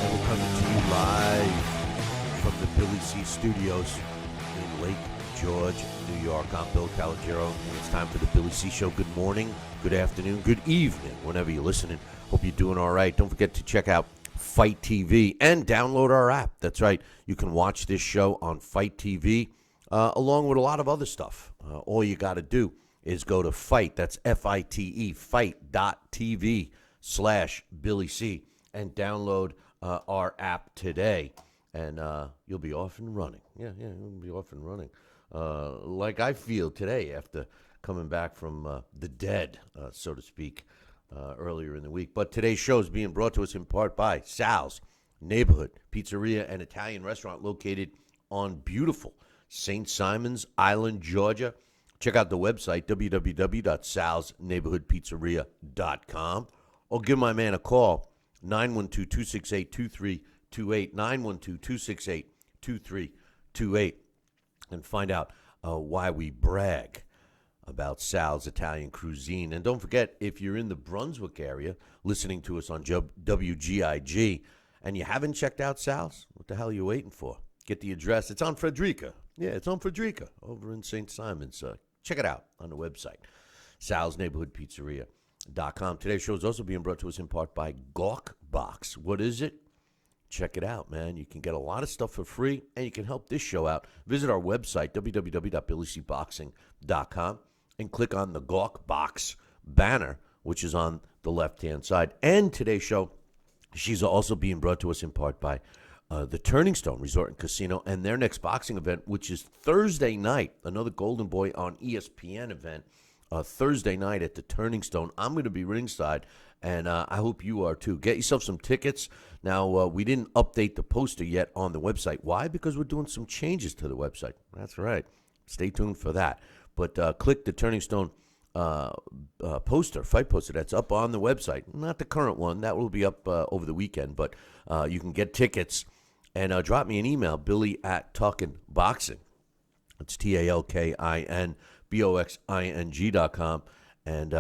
And we're coming to you live from the Billy C Studios in Lake George, New York. I'm Bill Calogero, and it's time for the Billy C Show. Good morning, good afternoon, good evening, whenever you're listening. Hope you're doing all right. Don't forget to check out Fight TV and download our app. That's right. You can watch this show on Fight TV along with a lot of other stuff. All you got to do is go to Fight. That's F-I-T-E, fight.tv/Billy C, and download our app today, and you'll be off and running. Yeah, you'll be off and running. Like I feel today after coming back from the dead, so to speak, earlier in the week. But today's show is being brought to us in part by Sal's Neighborhood Pizzeria and Italian Restaurant located on beautiful St. Simons Island, Georgia. Check out the website, www.salsneighborhoodpizzeria.com, or give my man a call, 912-268-2328, 912-268-2328, and find out why we brag about Sal's Italian cuisine. And don't forget, if you're in the Brunswick area listening to us on WGIG and you haven't checked out Sal's, what the hell are you waiting for? Get the address. It's on Frederica. Yeah, it's on Frederica over in St. Simons. Check it out on the website, salsneighborhoodpizzeria.com. Today's show is also being brought to us in part by Gawk Box. What is it? Check it out, man. You can get a lot of stuff for free, and you can help this show out. Visit our website, www.billycboxing.com, and click on the Gawk Box banner, which is on the left-hand side. And today's show, she's also being brought to us in part by the Turning Stone Resort and Casino and their next boxing event, which is Thursday night, another Golden Boy on ESPN event, Thursday night at the Turning Stone. I'm going to be ringside, and I hope you are too. Get yourself some tickets. Now, we didn't update the poster yet on the website. Why? Because we're doing some changes to the website. That's right. Stay tuned for that. But click the Turning Stone poster, fight poster that's up on the website. Not the current one. That will be up over the weekend. But you can get tickets. And drop me an email, billy@talkinboxing. It's TALKINBOXING.com. And,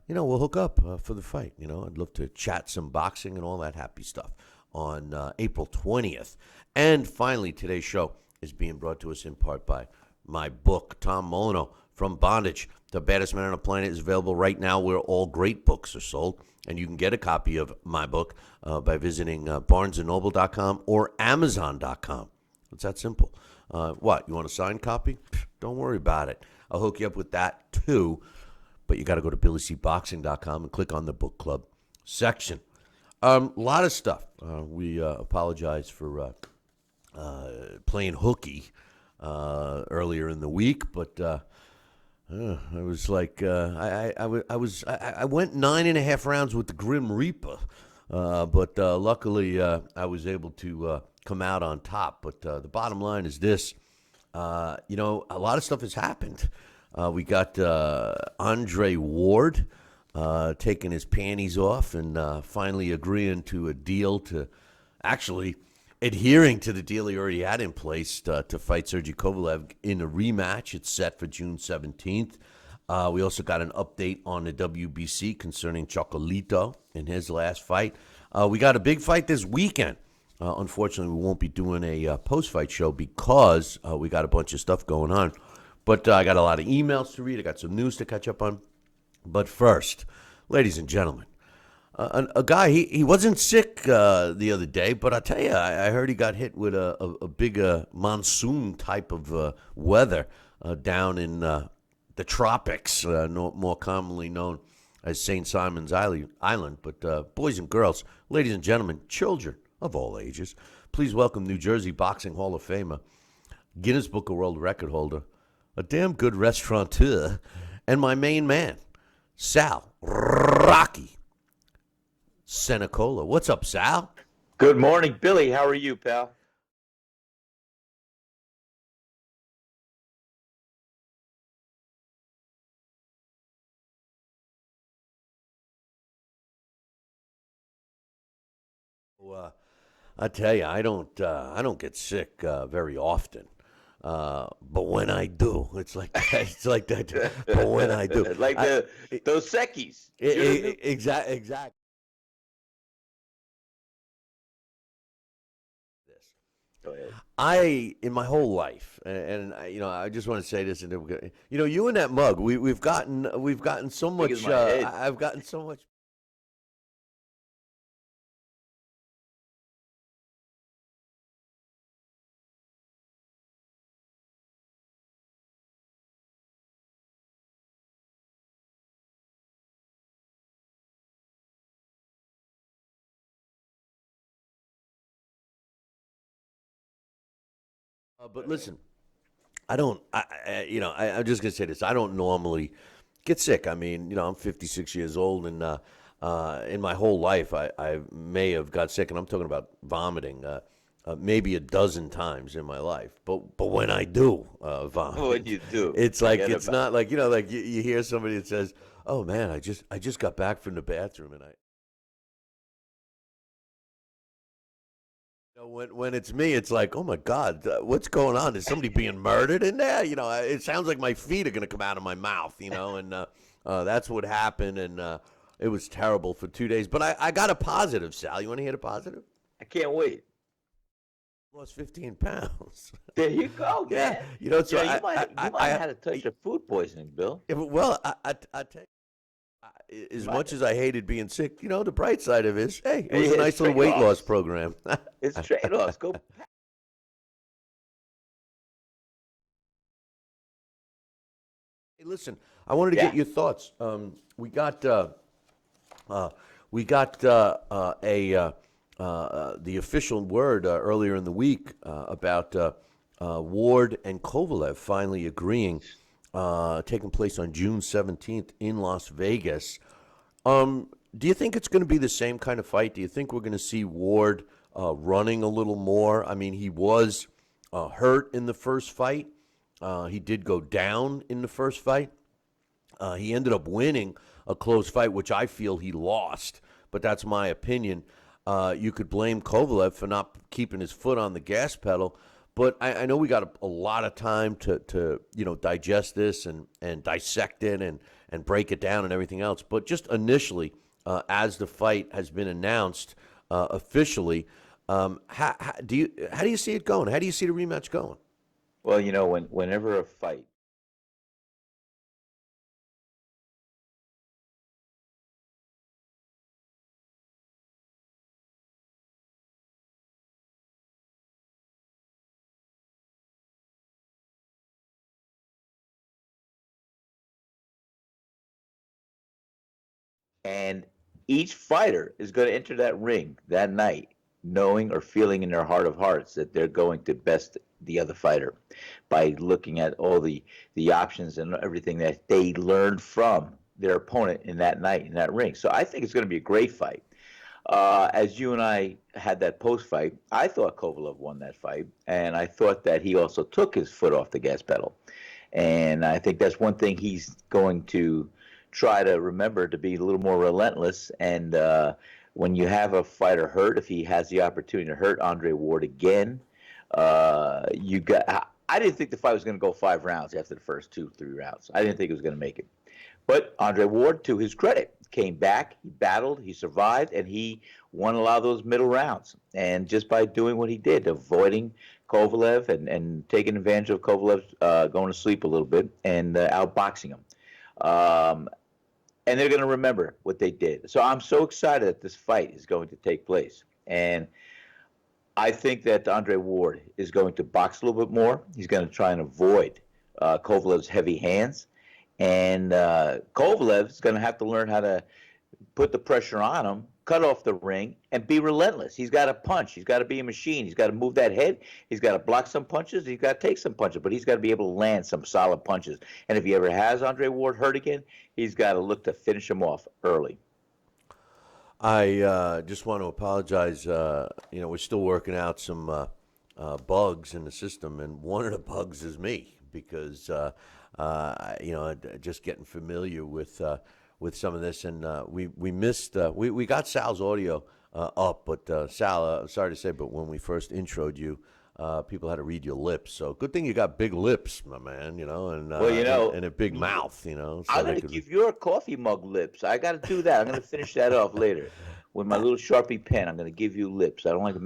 we'll hook up for the fight. I'd love to chat some boxing and all that happy stuff on April 20th. And finally, today's show is being brought to us in part by my book, Tom Molyneux, From Bondage, The Baddest Man on the Planet, is available right now where all great books are sold. And you can get a copy of my book by visiting barnesandnoble.com or amazon.com. It's that simple. What, you want a signed copy? Don't worry about it. I'll hook you up with that too. But you got to go to billycboxing.com and click on the book club section. A lot of stuff. We apologize for playing hooky earlier in the week, but I was like, I went 9.5 rounds with the Grim Reaper, but luckily I was able to come out on top. But the bottom line is this: a lot of stuff has happened. We got Andre Ward taking his panties off and finally agreeing to a deal to actually adhering to the deal he already had in place to fight Sergey Kovalev in a rematch. It's set for June 17th. We also got an update on the WBC concerning Chocolito in his last fight. We got a big fight this weekend. Unfortunately, we won't be doing a post-fight show because we got a bunch of stuff going on. But I got a lot of emails to read. I got some news to catch up on. But first, ladies and gentlemen, a guy, he wasn't sick the other day, but I tell you, I heard he got hit with a big monsoon type of weather down in the tropics, more commonly known as St. Simons Island. But boys and girls, ladies and gentlemen, children of all ages, please welcome New Jersey Boxing Hall of Famer, Guinness Book of World Record holder, a damn good restaurateur, and my main man, Sal Rocky Senecola. What's up, Sal? Good morning, Billy. How are you, pal? I tell you, I don't get sick very often. But when I do, it's like that. It's like that. But when I do, Like those Sekis. exactly. Go ahead. In my whole life, and I just want to say this, and you and that mug, we've gotten so Big as much. my head. I've gotten so much. But listen, I don't. I'm just gonna say this. I don't normally get sick. I mean, I'm 56 years old, and in my whole life, I may have got sick, and I'm talking about vomiting, maybe a dozen times in my life. But when I do What vomit, you do? it's like Forget it's about. not like like you hear somebody that says, "Oh man, I just got back from the bathroom, and I." When it's me, it's like, oh my God, what's going on? Is somebody being murdered in there? It sounds like my feet are going to come out of my mouth, and that's what happened. And it was terrible for 2 days. But I got a positive, Sal. You want to hear the positive? I can't wait. Lost 15 pounds. There you go, Yeah. man. So You might have had a touch of food poisoning, Bill. yeah, well, I tell you, You as might much have. as I hated being sick, the bright side of it is, hey, it was a It's nice little weight loss trade-offs. program. It's trade-offs. Go. Hey, listen, I wanted to get Yeah. your thoughts. Uh, we got the official word earlier in the week about Ward and Kovalev finally agreeing, taking place on June 17th in Las Vegas. Do you think it's going to be the same kind of fight? Do you think we're going to see Ward running a little more? I mean, he was hurt in the first fight. He did go down in the first fight. He ended up winning a close fight, which I feel he lost, but that's my opinion. You could blame Kovalev for not keeping his foot on the gas pedal, but I know we got a lot of time to digest this and dissect it and break it down and everything else. But just initially, as the fight has been announced officially, how do you see it going? How do you see the rematch going? Well, whenever a fight. And each fighter is going to enter that ring that night knowing or feeling in their heart of hearts that they're going to best the other fighter by looking at all the options and everything that they learned from their opponent in that night in that ring. So I think it's going to be a great fight. As you and I had that post fight, I thought Kovalev won that fight, and I thought that he also took his foot off the gas pedal. And I think that's one thing he's going to try to remember to be a little more relentless. And when you have a fighter hurt, if he has the opportunity to hurt Andre Ward again, you got. I didn't think the fight was going to go 5 rounds after the first 2, 3 rounds. I didn't think it was going to make it. But Andre Ward, to his credit, came back, he battled, he survived, and he won a lot of those middle rounds. And just by doing what he did, avoiding Kovalev and taking advantage of Kovalev going to sleep a little bit and outboxing him. Um, and they're going to remember what they did. So I'm so excited that this fight is going to take place. And I think that Andre Ward is going to box a little bit more. He's going to try and avoid Kovalev's heavy hands. And Kovalev is going to have to learn how to put the pressure on him, cut off the ring, and be relentless. He's got to punch. He's got to be a machine. He's got to move that head. He's got to block some punches. He's got to take some punches, but he's got to be able to land some solid punches. And if he ever has Andre Ward hurt again, he's got to look to finish him off early. I just want to apologize. We're still working out some bugs in the system, and one of the bugs is me because just getting familiar with some of this, and we missed. We got Sal's audio up, but Sal, sorry to say, but when we first introed you. People had to read your lips, so good thing you got big lips, my man. And Well, and a big mouth. So I'm they going to could. give your coffee mug lips. I got to do that. I'm going to finish that off later with my little Sharpie pen. I'm going to give you lips. I don't like,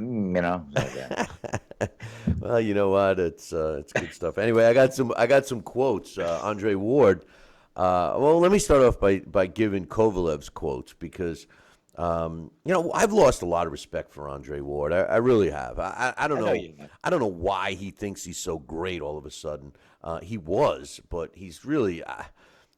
like that. Well, you know what? It's good stuff. Anyway, I got some quotes. Andre Ward. Well, let me start off by giving Kovalev's quotes because I've lost a lot of respect for Andre Ward. I really have. I don't I know know. you have. I don't know why he thinks he's so great all of a sudden. He was, but he's really.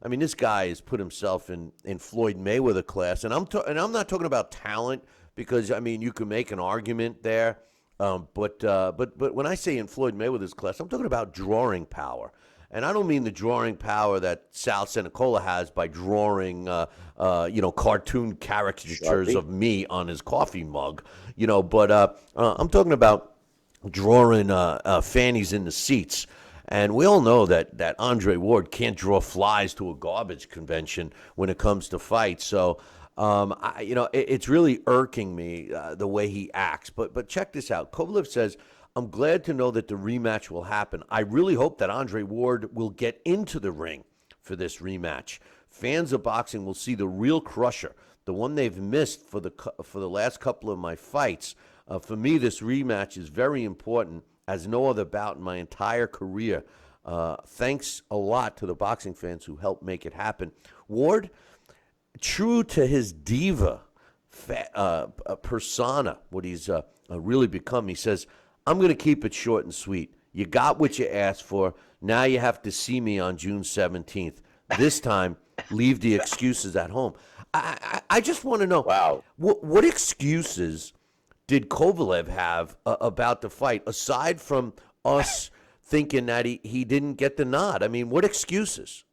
I mean, this guy has put himself in Floyd Mayweather class, and I'm not talking about talent because I mean you can make an argument there, but when I say in Floyd Mayweather's class, I'm talking about drawing power. And I don't mean the drawing power that Sal Senecola has by drawing, cartoon caricatures Sharpie. of me on his coffee mug, But I'm talking about drawing fannies in the seats. And we all know that Andre Ward can't draw flies to a garbage convention when it comes to fights. So, it's really irking me the way he acts. But check this out. Kovalev says, I'm glad to know that the rematch will happen. I really hope that Andre Ward will get into the ring for this rematch. Fans of boxing will see the real crusher, the one they've missed for the last couple of my fights. For me, this rematch is very important as no other bout in my entire career. Thanks a lot to the boxing fans who helped make it happen. Ward, true to his diva persona, what he's really become, he says, I'm going to keep it short and sweet. You got what you asked for. Now you have to see me on June 17th. This time, leave the excuses at home. I just want to know Wow. what excuses did Kovalev have about the fight, aside from us thinking that he didn't get the nod? I mean, what excuses?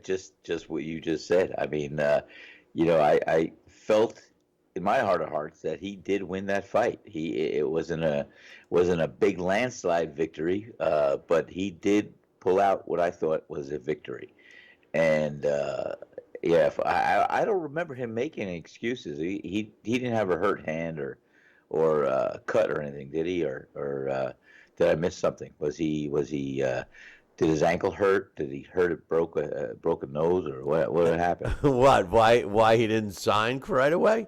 Just what you just said. I mean, I felt in my heart of hearts that he did win that fight. It wasn't a big landslide victory, but he did pull out what I thought was a victory. And yeah, I don't remember him making any excuses. He didn't have a hurt hand or cut or anything, did he? Or did I miss something? Was he? Did his ankle hurt? Did he hurt it? Broke a nose or what happened? What? Why he didn't sign right away?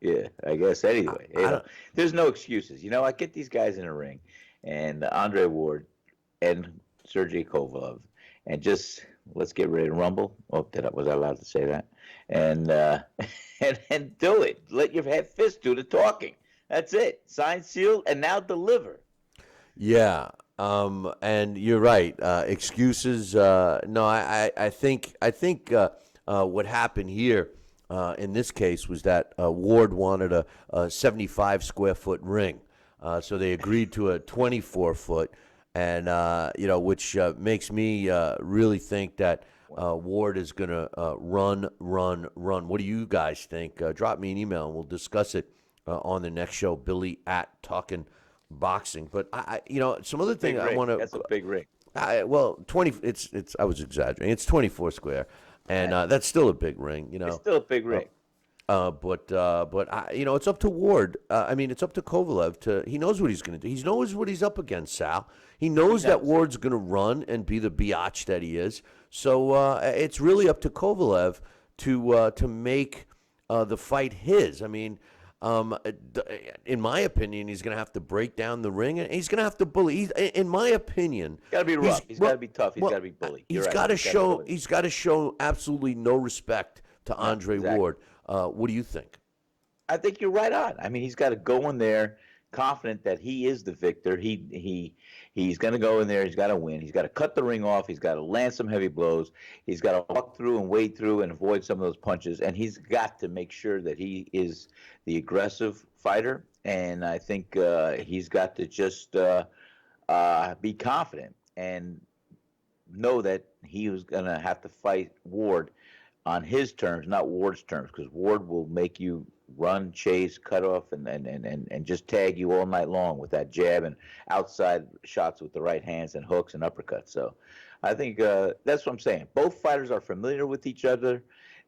Yeah, I guess anyway. I don't. There's no excuses. I get these guys in a ring, and Andre Ward and Sergey Kovalev, and just let's get ready to rumble. Oh, was I allowed to say that? And and do it. Let your head fist do the talking. That's it. Sign, seal, and now deliver. Yeah, and you're right. Excuses. No, I think what happened here in this case was that Ward wanted a 75 square foot ring, so they agreed to a 24-foot, and which makes me really think that Ward is going to run, run, run. What do you guys think? Drop me an email and we'll discuss it on the next show. Billy at Talking Boxing. But some other thing Big I ring. want That's a big ring. well, 20. It's. I was exaggerating. It's 24 square, and Right. that's still a big ring. It's still a big ring. But it's up to Ward. I mean, it's up to Kovalev to. He knows what he's going to do. He knows what he's up against, Sal. He He knows that knows. Ward's going to run and be the biatch that he is. So it's really up to Kovalev to make the fight his. I mean. In my opinion, he's going to have to break down the ring, and he's going to have to bully. In my opinion, Got to be rough. He's got to be tough. He's got to be bully. You're he's right. got to He's gotta show. go in. He's got to show absolutely no respect to No, Andre exactly. Ward. What do you think? I think you're right on. I mean, he's got to go in there confident that he is the victor. He's going to go in there. He's got to win. He's got to cut the ring off. He's got to land some heavy blows. He's got to walk through and wade through and avoid some of those punches. And he's got to make sure that he is the aggressive fighter. And I think he's got to just be confident and know that he was going to have to fight Ward on his terms, not Ward's terms, because Ward will make you run, chase, cut off, and just tag you all night long with that jab and outside shots with the right hands and hooks and uppercuts. So I think that's what I'm saying. Both fighters are familiar with each other.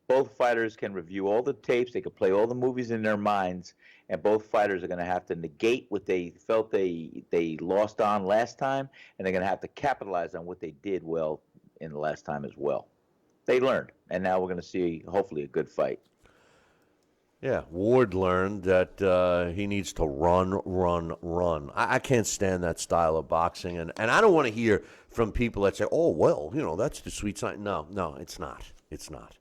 Both fighters can review all the tapes. They can play all the movies in their minds, and both fighters are going to have to negate what they felt they lost on last time, and they're going to have to capitalize on what they did well in the last time as well. They learned, and now we're going to see hopefully a good fight. Yeah, Ward learned that he needs to run, run, run. I can't stand that style of boxing, and I don't want to hear from people that say, "Oh, well, that's the sweet science." No, no, it's not. It's not.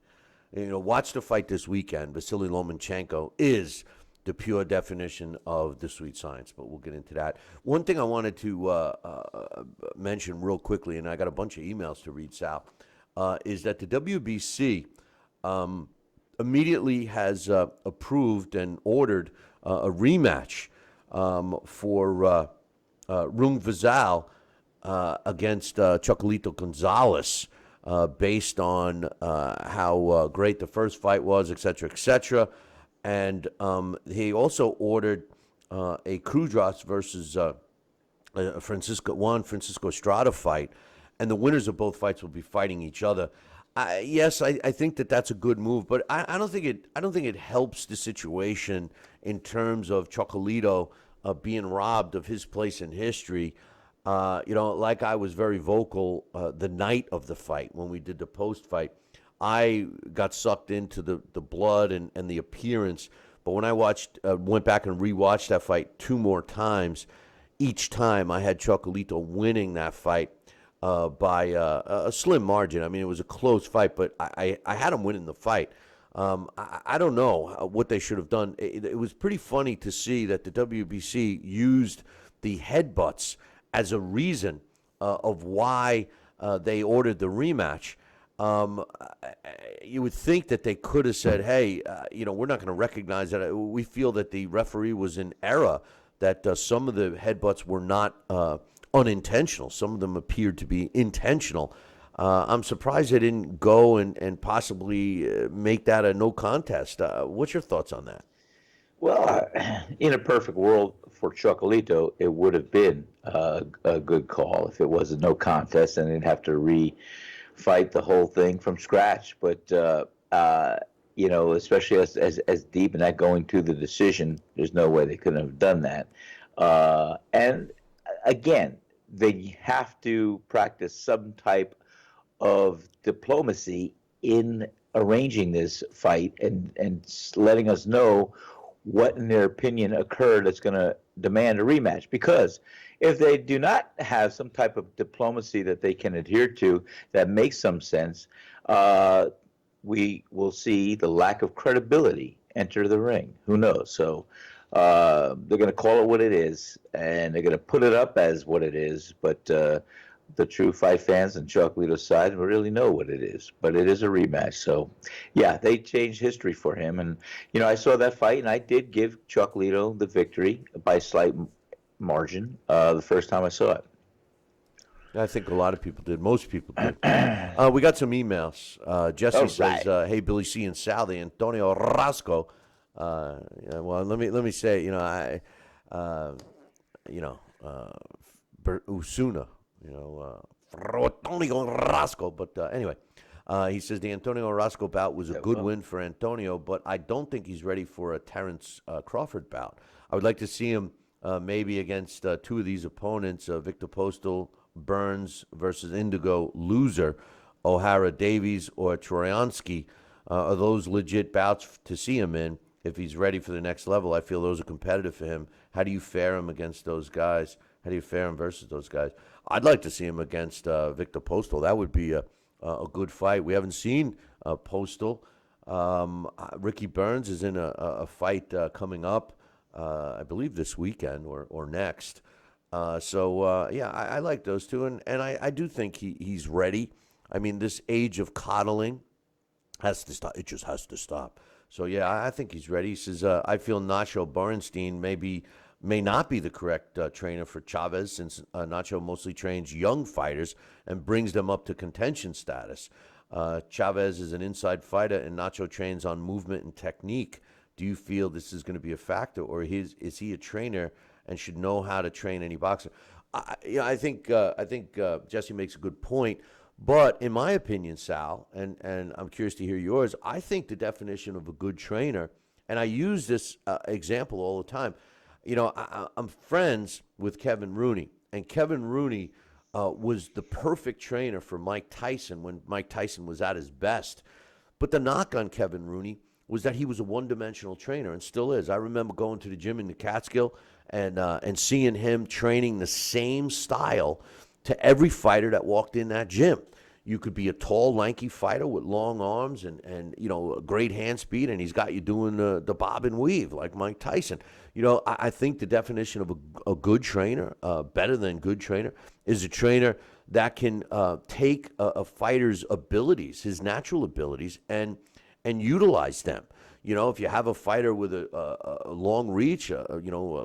Watch the fight this weekend. Vasily Lomachenko is the pure definition of the sweet science, but we'll get into that. One thing I wanted to mention real quickly, and I got a bunch of emails to read, Sal, is that the WBC immediately has approved and ordered a rematch for Rung Vizal against Chocolito Gonzalez, based on how great the first fight was, et cetera, et cetera. And he also ordered a Krudras versus Francisco Estrada fight, and the winners of both fights will be fighting each other. Yes, I think that that's a good move, but I don't think it helps the situation in terms of Chocolito being robbed of his place in history. Like I was very vocal the night of the fight when we did the post fight. I got sucked into the blood and the appearance, but when I went back and rewatched that fight two more times, each time I had Chocolito winning that fight by a slim margin. I mean, it was a close fight, but I had him winning the fight. I don't know what they should have done. It was pretty funny to see that the WBC used the headbutts as a reason of why they ordered the rematch. You would think that they could have said, "Hey, we're not going to recognize that. We feel that the referee was in error. That some of the headbutts were not unintentional. Some of them appeared to be intentional." I'm surprised they didn't go and possibly make that a no contest. What's your thoughts on that? Well, in a perfect world for Chocolito, it would have been a good call if it was a no contest and they'd have to re-fight the whole thing from scratch. But especially as deep and that going to the decision, there's no way they couldn't have done that. And again, they have to practice some type of diplomacy in arranging this fight and letting us know what, in their opinion, occurred that's going to demand a rematch. Because if they do not have some type of diplomacy that they can adhere to that makes some sense, we will see the lack of credibility enter the ring. Who knows? So they're going to call it what it is, and they're going to put it up as what it is. But the true fight fans and Chocolito's side really know what it is. But it is a rematch. So, yeah, they changed history for him. And, I saw that fight, and I did give Chocolito the victory by slight margin the first time I saw it. I think a lot of people did. Most people did. We got some emails. Jesse All says, right. "Hey, Billy C and Sal, the Antonio Rosco." Yeah, well, let me say, Usuna, Antonio Rosco. But anyway, he says the Antonio Rosco bout was a good win for Antonio, but I don't think he's ready for a Terrence Crawford bout. I would like to see him maybe against two of these opponents, Victor Postal, Burns versus Indigo, loser, O'Hara Davies or Troyansky. Are those legit bouts to see him in? If he's ready for the next level, I feel those are competitive for him. How do you fare him against those guys? How do you fare him versus those guys? I'd like to see him against Victor Postal. That would be a good fight. We haven't seen Postal. Ricky Burns is in a fight coming up, I believe this weekend or next. Yeah, I like those two, and I do think he's ready. I mean, this age of coddling has to stop. It just has to stop. So yeah, I think he's ready. He says, I feel Nacho Borenstein may not be the correct trainer for Chavez, since Nacho mostly trains young fighters and brings them up to contention status. Chavez is an inside fighter, and Nacho trains on movement and technique. Do you feel this is going to be a factor, or is he a trainer and should know how to train any boxer? I think Jesse makes a good point. But in my opinion, Sal, and I'm curious to hear yours, I think the definition of a good trainer, and I use this example all the time. I'm friends with Kevin Rooney, and Kevin Rooney was the perfect trainer for Mike Tyson when Mike Tyson was at his best. But the knock on Kevin Rooney was that he was a one-dimensional trainer and still is. I remember going to the gym in the Catskill and seeing him training the same style to every fighter that walked in that gym. You could be a tall, lanky fighter with long arms and a great hand speed, and he's got you doing the bob and weave like Mike Tyson. I think the definition of a good trainer, better than good trainer, is a trainer that can take a fighter's abilities, his natural abilities, and utilize them. If you have a fighter with a long reach, a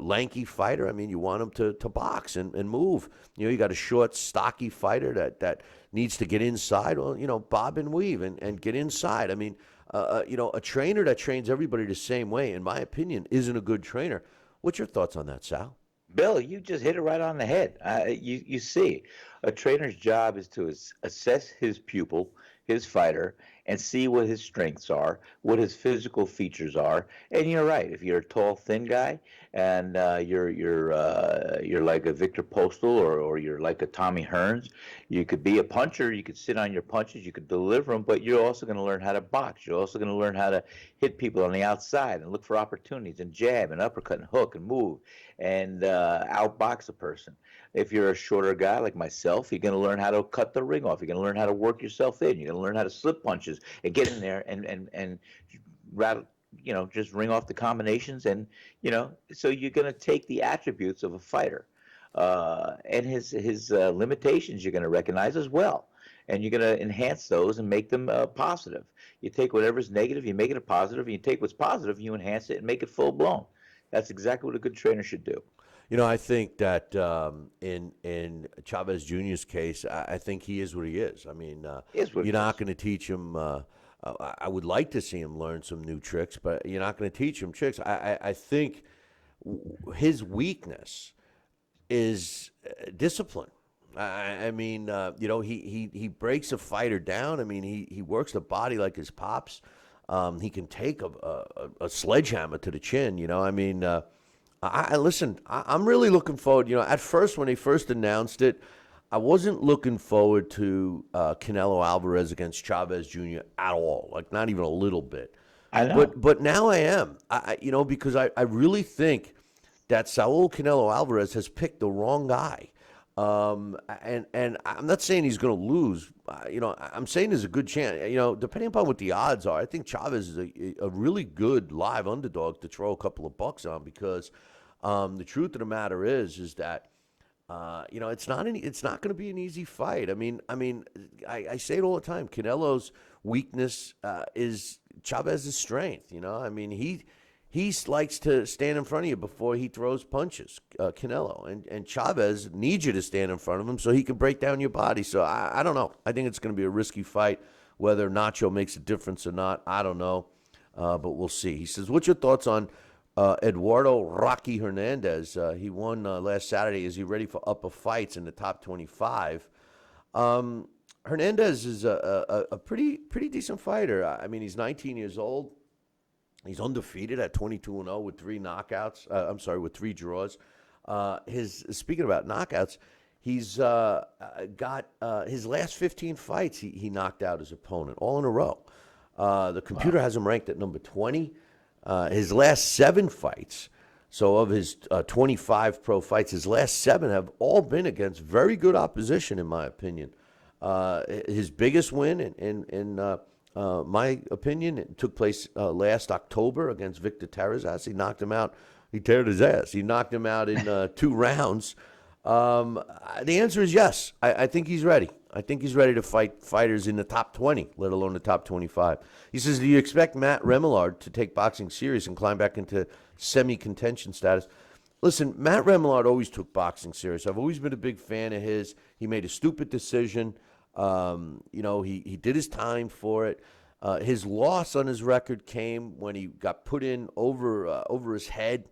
lanky fighter, I mean, you want him to box and move. You got a short, stocky fighter that needs to get inside. Well, bob and weave and get inside. I mean, a trainer that trains everybody the same way, in my opinion, isn't a good trainer. What's your thoughts on that, Sal? Bill, you just hit it right on the head. You see, a trainer's job is to assess his pupil, his fighter, and see what his strengths are, what his physical features are. And you're right. If you're a tall, thin guy, and you're like a Victor Postal or you're like a Tommy Hearns, you could be a puncher. You could sit on your punches. You could deliver them, but you're also going to learn how to box. You're also going to learn how to hit people on the outside and look for opportunities and jab and uppercut and hook and move and outbox a person. If you're a shorter guy like myself, you're going to learn how to cut the ring off. You're going to learn how to work yourself in. You're going to learn how to slip punches and get in there and rattle, just ring off the combinations. And, so you're going to take the attributes of a fighter and his limitations you're going to recognize as well. And you're going to enhance those and make them positive. You take whatever's negative, you make it a positive, and you take what's positive, you enhance it and make it full blown. That's exactly what a good trainer should do. I think that in Chavez Jr.'s case, I think he is what he is. I mean, you're not going to teach him. I would like to see him learn some new tricks, but you're not going to teach him tricks. I think his weakness is discipline. I mean, he breaks a fighter down. I mean, he works the body like his pops. He can take a sledgehammer to the chin. I mean. Listen. I'm really looking forward. At first when they first announced it, I wasn't looking forward to Canelo Alvarez against Chavez Jr. at all. Like not even a little bit. I know. But now I am. Because I really think that Saul Canelo Alvarez has picked the wrong guy. And I'm not saying he's going to lose. I'm saying there's a good chance. Depending upon what the odds are, I think Chavez is a really good live underdog to throw a couple of bucks on because the truth of the matter is that it's not going to be an easy fight. I say it all the time. Canelo's weakness is Chavez's strength. He likes to stand in front of you before he throws punches, Canelo. And Chavez needs you to stand in front of him so he can break down your body. So I don't know. I think it's going to be a risky fight. Whether Nacho makes a difference or not, I don't know. But we'll see. He says, what's your thoughts on Eduardo Rocky Hernandez? He won last Saturday. Is he ready for upper fights in the top 25? Hernandez is a pretty decent fighter. He's 19 years old. He's undefeated at 22-0 with 3 knockouts. With 3 draws. Speaking about knockouts, he's got his last 15 fights. He knocked out his opponent all in a row. The computer has him ranked at number 20. His last 7 fights. So of his 25 pro fights, his last 7 have all been against very good opposition, in my opinion. His biggest win in my opinion, it took place last October against Victor Terrazas. He knocked him out. He teared his ass. He knocked him out in 2 rounds. The answer is yes. I think he's ready. I think he's ready to fight fighters in the top 20, let alone the top 25. He says, do you expect Matt Remillard to take boxing serious and climb back into semi-contention status? Listen, Matt Remillard always took boxing serious. I've always been a big fan of his. He made a stupid decision. He did his time for it. His loss on his record came when he got put in over his head.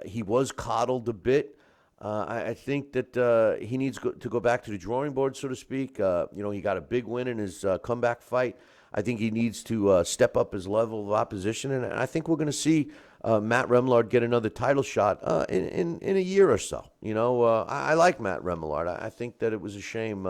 He was coddled a bit. I think that he needs to go back to the drawing board, so to speak. He got a big win in his comeback fight. I think he needs to step up his level of opposition, and I think we're going to see Matt Remillard get another title shot in a year or so. I like Matt Remillard. I think that it was a shame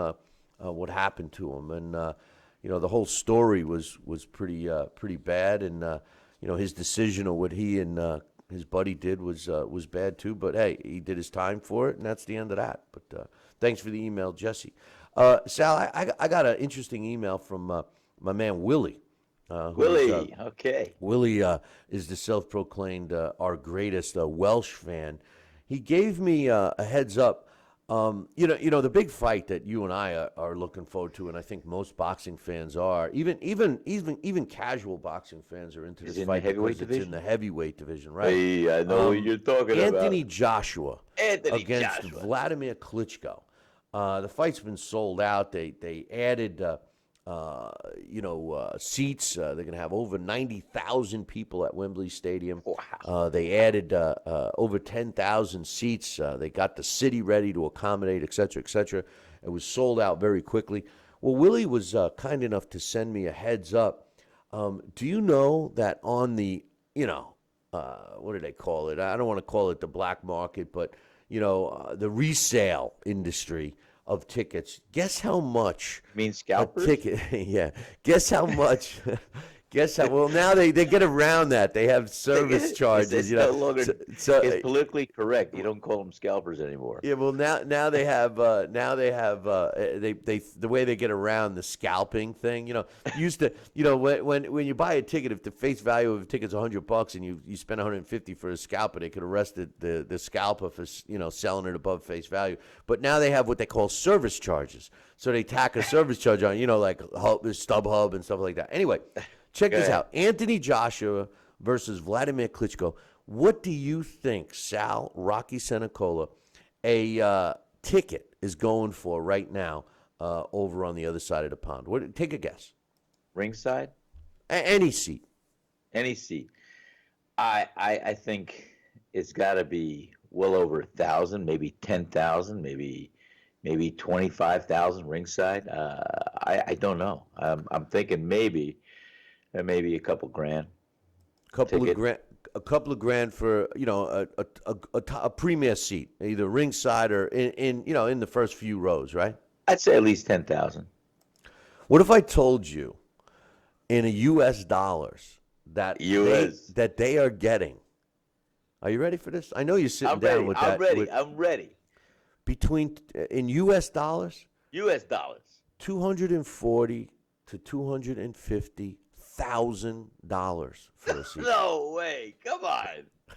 what happened to him, and the whole story was pretty bad, and his decision or what he and his buddy did was bad too. But hey, he did his time for it, and that's the end of that. But thanks for the email, Jesse. Sal, I got an interesting email from my man Willie. Willie, okay. Willie is the self-proclaimed our greatest Welsh fan. He gave me a heads up. The big fight that you and I are looking forward to, and I think most boxing fans are, even casual boxing fans are into this in fight the heavyweight because it's division? in the heavyweight division, right? Hey, I know what you're talking about. Anthony Joshua against Joshua. Vladimir Klitschko. The fight's been sold out. They added seats. They're going to have over 90,000 people at Wembley Stadium. Wow. They added over 10,000 seats. They got the city ready to accommodate, et cetera, et cetera. It was sold out very quickly. Well, Willie was kind enough to send me a heads up. Do you know that on the, what do they call it? I don't want to call it the black market, but, the resale industry of tickets. Guess how much? You mean scalpers? A ticket, yeah. Guess how much? Well, now they get around that. They have service charges. It's no longer. So it's politically correct. You don't call them scalpers anymore. yeah. Well, now they have the way they get around the scalping thing. Used to when you buy a ticket, if the face value of a ticket's $100 and you spend $150 for a scalper, they could arrest the scalper for selling it above face value. But now they have what they call service charges. So they tack a service charge on like StubHub and stuff like that. Anyway. Check this out. Anthony Joshua versus Vladimir Klitschko. What do you think, Sal, Rocky Senecola, a ticket is going for right now over on the other side of the pond? Take a guess. Ringside? Any seat. Any seat. I think it's got to be well over 1,000, maybe 10,000, maybe 25,000 ringside. I don't know. I'm thinking maybe a couple grand. A couple of grand for a premier seat, either ringside or in the first few rows, right? I'd say at least 10,000. What if I told you in a U.S. dollars that they are getting? Are you ready for this? I know you're sitting down with that. I'm ready. In U.S. dollars, U.S. dollars, $240,000 to $250,000 for a seat. No way! Come on,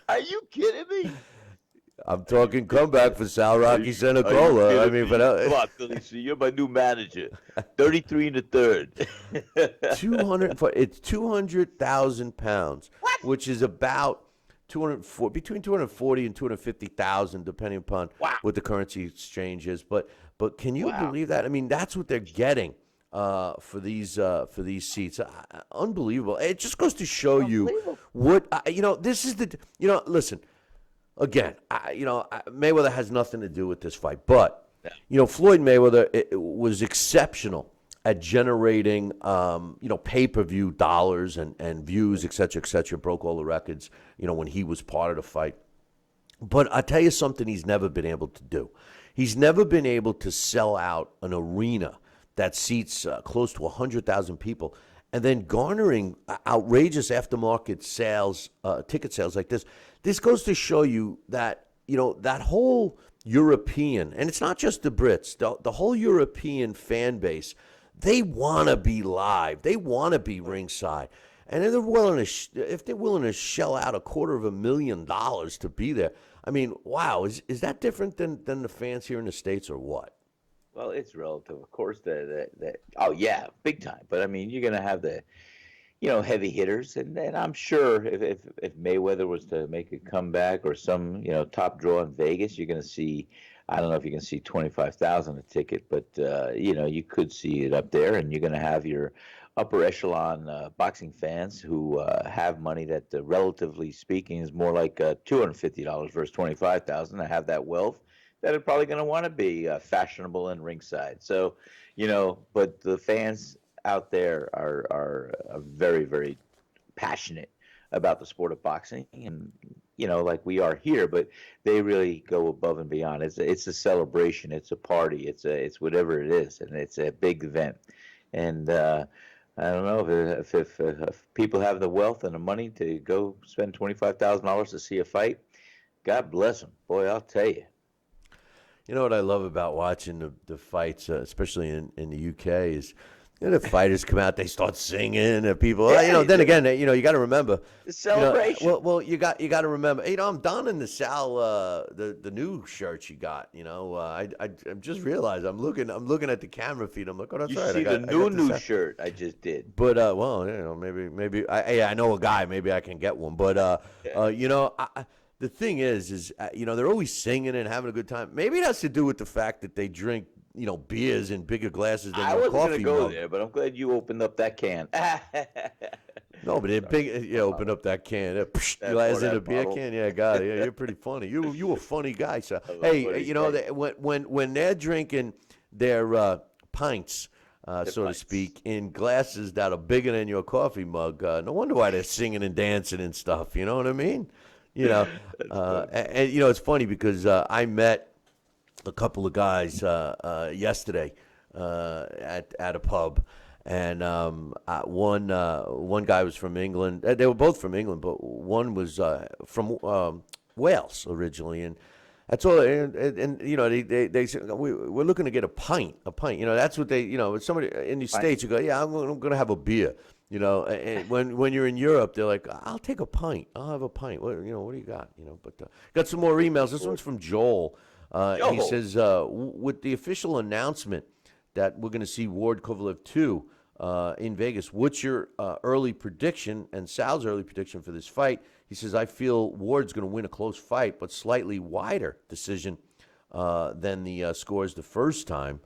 are you kidding me? I'm talking comeback for Sal Rocky Senecola. I mean, come on, Philly C, you're my new manager. 33 and a third. 200. It's 200,000 pounds, which is about between 240 and 250,000, depending upon what the currency exchange is. But can you believe that? I mean, that's what they're getting for these seats. Unbelievable. It just goes to show you what this is the listen. Again, Mayweather has nothing to do with this fight, but Floyd Mayweather was exceptional at generating pay-per-view dollars and views, et cetera, broke all the records, when he was part of the fight. But I'll tell you something he's never been able to do. He's never been able to sell out an arena that seats close to 100,000 people and then garnering outrageous aftermarket sales, ticket sales like this. This goes to show you that, that whole European, and it's not just the Brits, the whole European fan base, they want to be live. They want to be ringside. And if they're willing to shell out $250,000 to be there, I mean, wow, is that different than the fans here in the States or what? Well, it's relative. Of course, big time. But, I mean, you're going to have the, heavy hitters. And I'm sure if Mayweather was to make a comeback or some, top draw in Vegas, you're going to see, I don't know if you can see 25,000 a ticket, but, you could see it up there. And you're going to have your upper echelon boxing fans who have money that, relatively speaking, is more like $250 versus 25,000. I have that wealth that are probably going to want to be fashionable and ringside. So, but the fans out there are very, very passionate about the sport of boxing, and like we are here, but they really go above and beyond. It's a celebration, it's a party, it's whatever it is, and it's a big event. And I don't know if people have the wealth and the money to go spend $25,000 to see a fight. God bless them, boy. I'll tell you. You know what I love about watching the fights, especially in the UK, is the fighters come out, they start singing, and people. Yeah, Then again, you got to remember. the celebration. You got to remember. I'm donning the Sal, the new shirt she got. I just realized I'm looking at the camera feed. I'm like, oh, that's You right. see the I got new this. shirt I just did. But maybe I know a guy. Maybe I can get one. But the thing is they're always singing and having a good time. Maybe it has to do with the fact that they drink beers in bigger glasses than I your wasn't coffee gonna go mug. there, but I'm glad you opened up that can. No, but it big. You open up that can. Is it a beer bottle. can? Yeah, got it. Yeah, you're pretty funny. You a funny guy. So I love hey, funny when they're drinking their pints, so to pints. speak, in glasses that are bigger than your coffee mug, no wonder why they're singing and dancing and stuff. You know what I mean? And it's funny because I met a couple of guys yesterday at a pub, and one guy was from England. They were both from England, but one was from Wales originally, and that's all. And they said we're looking to get a pint. That's what they somebody in the States you go, yeah, I'm going to have a beer. And when you're in Europe, they're like, I'll take a pint. I'll have a pint. What do you got? But got some more emails. This one's from Joel. He says, with the official announcement that we're going to see Ward Kovalev 2 in Vegas, what's your early prediction and Sal's early prediction for this fight? He says, I feel Ward's going to win a close fight, but slightly wider decision than the scores the first time.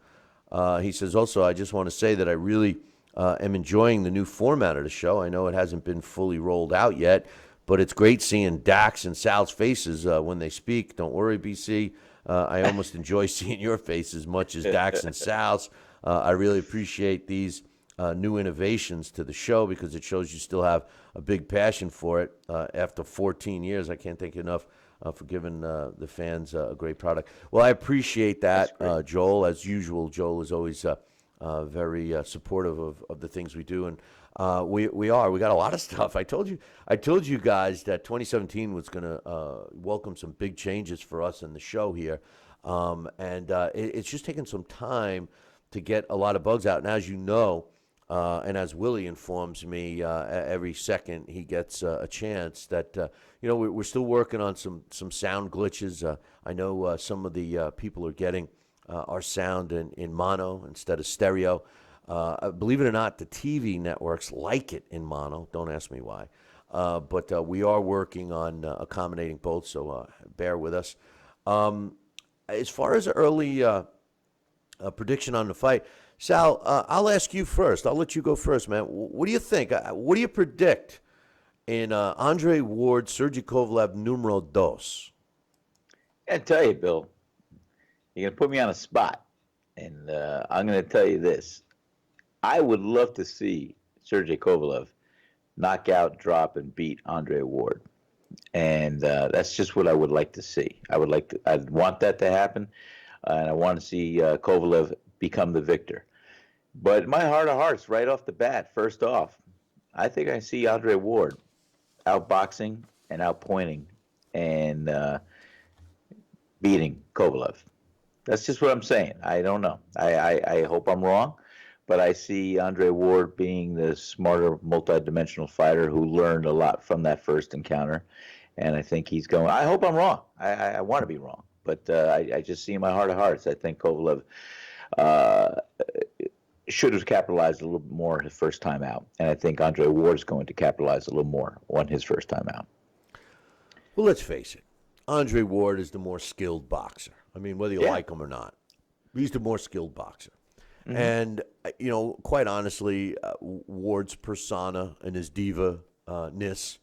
He says, also, I just want to say that I really am enjoying the new format of the show. I know it hasn't been fully rolled out yet, but it's great seeing Dax and Sal's faces when they speak. Don't worry, BC. I almost enjoy seeing your face as much as Dax and Sal's. I really appreciate these new innovations to the show because it shows you still have a big passion for it. After 14 years, I can't thank you enough for giving the fans a great product. Well, I appreciate that, Joel. As usual, Joel is always very supportive of the things we do, and we got a lot of stuff. I told you guys that 2017 was going to welcome some big changes for us in the show here, and it's just taken some time to get a lot of bugs out. And as you know, and as Willie informs me every second he gets a chance, that we're still working on some sound glitches. I know some of the people are getting our sound in mono instead of stereo. Believe it or not, the TV networks like it in mono. Don't ask me why. But we are working on accommodating both, so bear with us. As far as early prediction on the fight, Sal, I'll ask you first. I'll let you go first, man. What do you think? What do you predict in Andre Ward, Sergey Kovalev, numero dos? I tell you, Bill, you're going to put me on a spot, and I'm going to tell you this. I would love to see Sergey Kovalev knock out, drop, and beat Andre Ward. And that's just what I would like to see. I'd want that to happen, and I want to see Kovalev become the victor. But my heart of hearts, right off the bat, first off, I think I see Andre Ward outboxing and outpointing and beating Kovalev. That's just what I'm saying. I don't know. I hope I'm wrong, but I see Andre Ward being the smarter, multidimensional fighter who learned a lot from that first encounter, and I think he's going. I hope I'm wrong. I want to be wrong, but I just see in my heart of hearts, I think Kovalev should have capitalized a little bit more his first time out, and I think Andre Ward is going to capitalize a little more on his first time out. Well, let's face it. Andre Ward is the more skilled boxer. I mean, whether you like him or not, he's the more skilled boxer. Mm-hmm. And, quite honestly, Ward's persona and his diva-ness,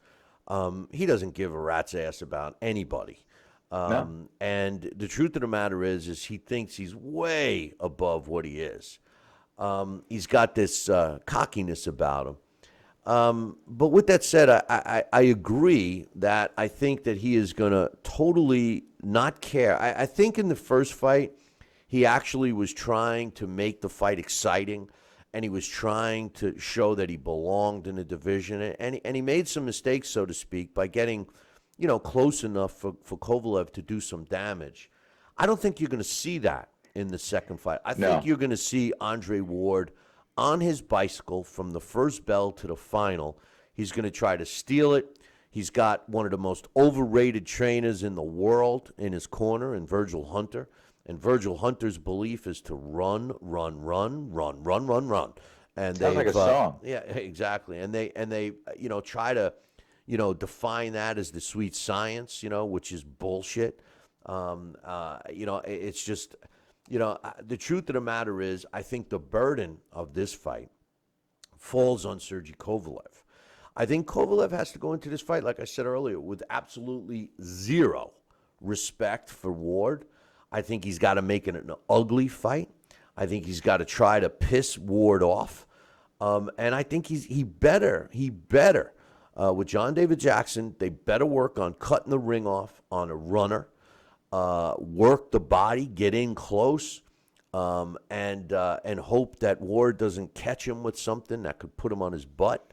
he doesn't give a rat's ass about anybody. No. And the truth of the matter is he thinks he's way above what he is. He's got this cockiness about him. But with that said, I agree that I think that he is going to totally not care. I think in the first fight, he actually was trying to make the fight exciting and he was trying to show that he belonged in the division, and he made some mistakes, so to speak, by getting, close enough for Kovalev to do some damage. I don't think you're going to see that in the second fight. I think No. you're going to see Andre Ward on his bicycle from the first bell to the final. He's going to try to steal it. He's got one of the most overrated trainers in the world in his corner, in Virgil Hunter. And Virgil Hunter's belief is to run, run, run, run, run, run, run. And Sounds like a song. yeah, exactly. And they try to define that as the sweet science, which is bullshit. It's just, the truth of the matter is, I think the burden of this fight falls on Sergey Kovalev. I think Kovalev has to go into this fight, like I said earlier, with absolutely zero respect for Ward. I think he's got to make it an ugly fight. I think he's got to try to piss Ward off. And I think he better, with John David Jackson, they better work on cutting the ring off on a runner, work the body, get in close, and hope that Ward doesn't catch him with something that could put him on his butt.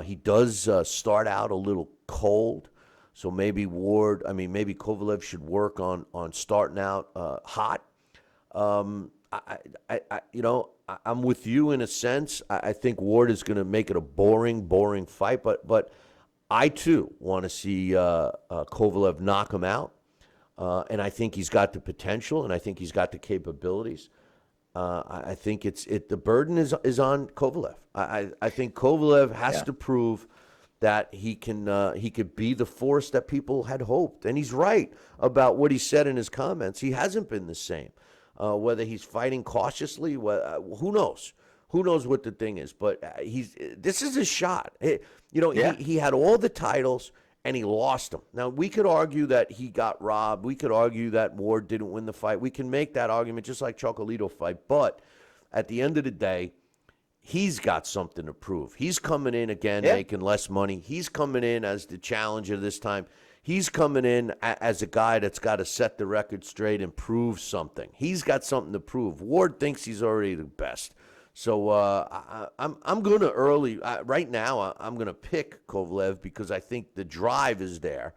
He does start out a little cold, so maybe Kovalev should work on starting out hot. I'm with you in a sense. I think Ward is going to make it a boring fight, but I too want to see Kovalev knock him out, and I think he's got the potential, and I think he's got the capabilities. I think the burden is on Kovalev. I think Kovalev has to prove that he could be the force that people had hoped, and he's right about what he said in his comments. He hasn't been the same. Whether he's fighting cautiously, who knows? Who knows what the thing is? But this is his shot. He had all the titles, and he lost them. Now, we could argue that he got robbed. We could argue that Ward didn't win the fight. We can make that argument just like Chocolatito fight. But at the end of the day, he's got something to prove. He's coming in again making less money. He's coming in as the challenger this time. He's coming in as a guy that's got to set the record straight and prove something. He's got something to prove. Ward thinks he's already the best. So I'm going to right now, I'm going to pick Kovalev because I think the drive is there.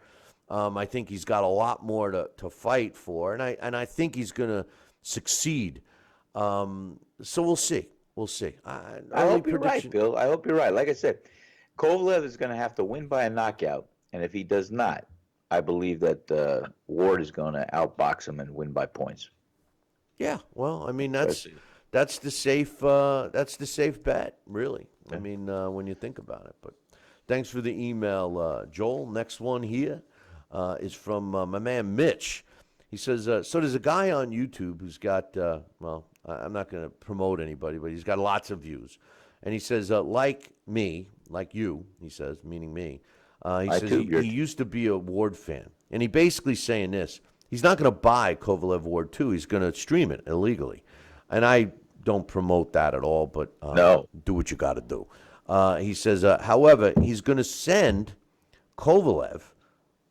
I think he's got a lot more to fight for, and I think he's going to succeed. So we'll see. We'll see. I hope you're right, Bill. I hope you're right. Like I said, Kovalev is going to have to win by a knockout, and if he does not, I believe that Ward is going to outbox him and win by points. Yeah, well, I mean that's the safe bet, really. Yeah. I mean, when you think about it. But thanks for the email, Joel. Next one here is from my man Mitch. He says, so there's a guy on YouTube who's got, I'm not going to promote anybody, but he's got lots of views. And he says, like me, like you, he says, meaning me, he used to be a Ward fan. And he basically saying this, he's not going to buy Kovalev Ward 2. He's going to stream it illegally. And I don't promote that at all, but do what you got to do. He says, however, he's going to send Kovalev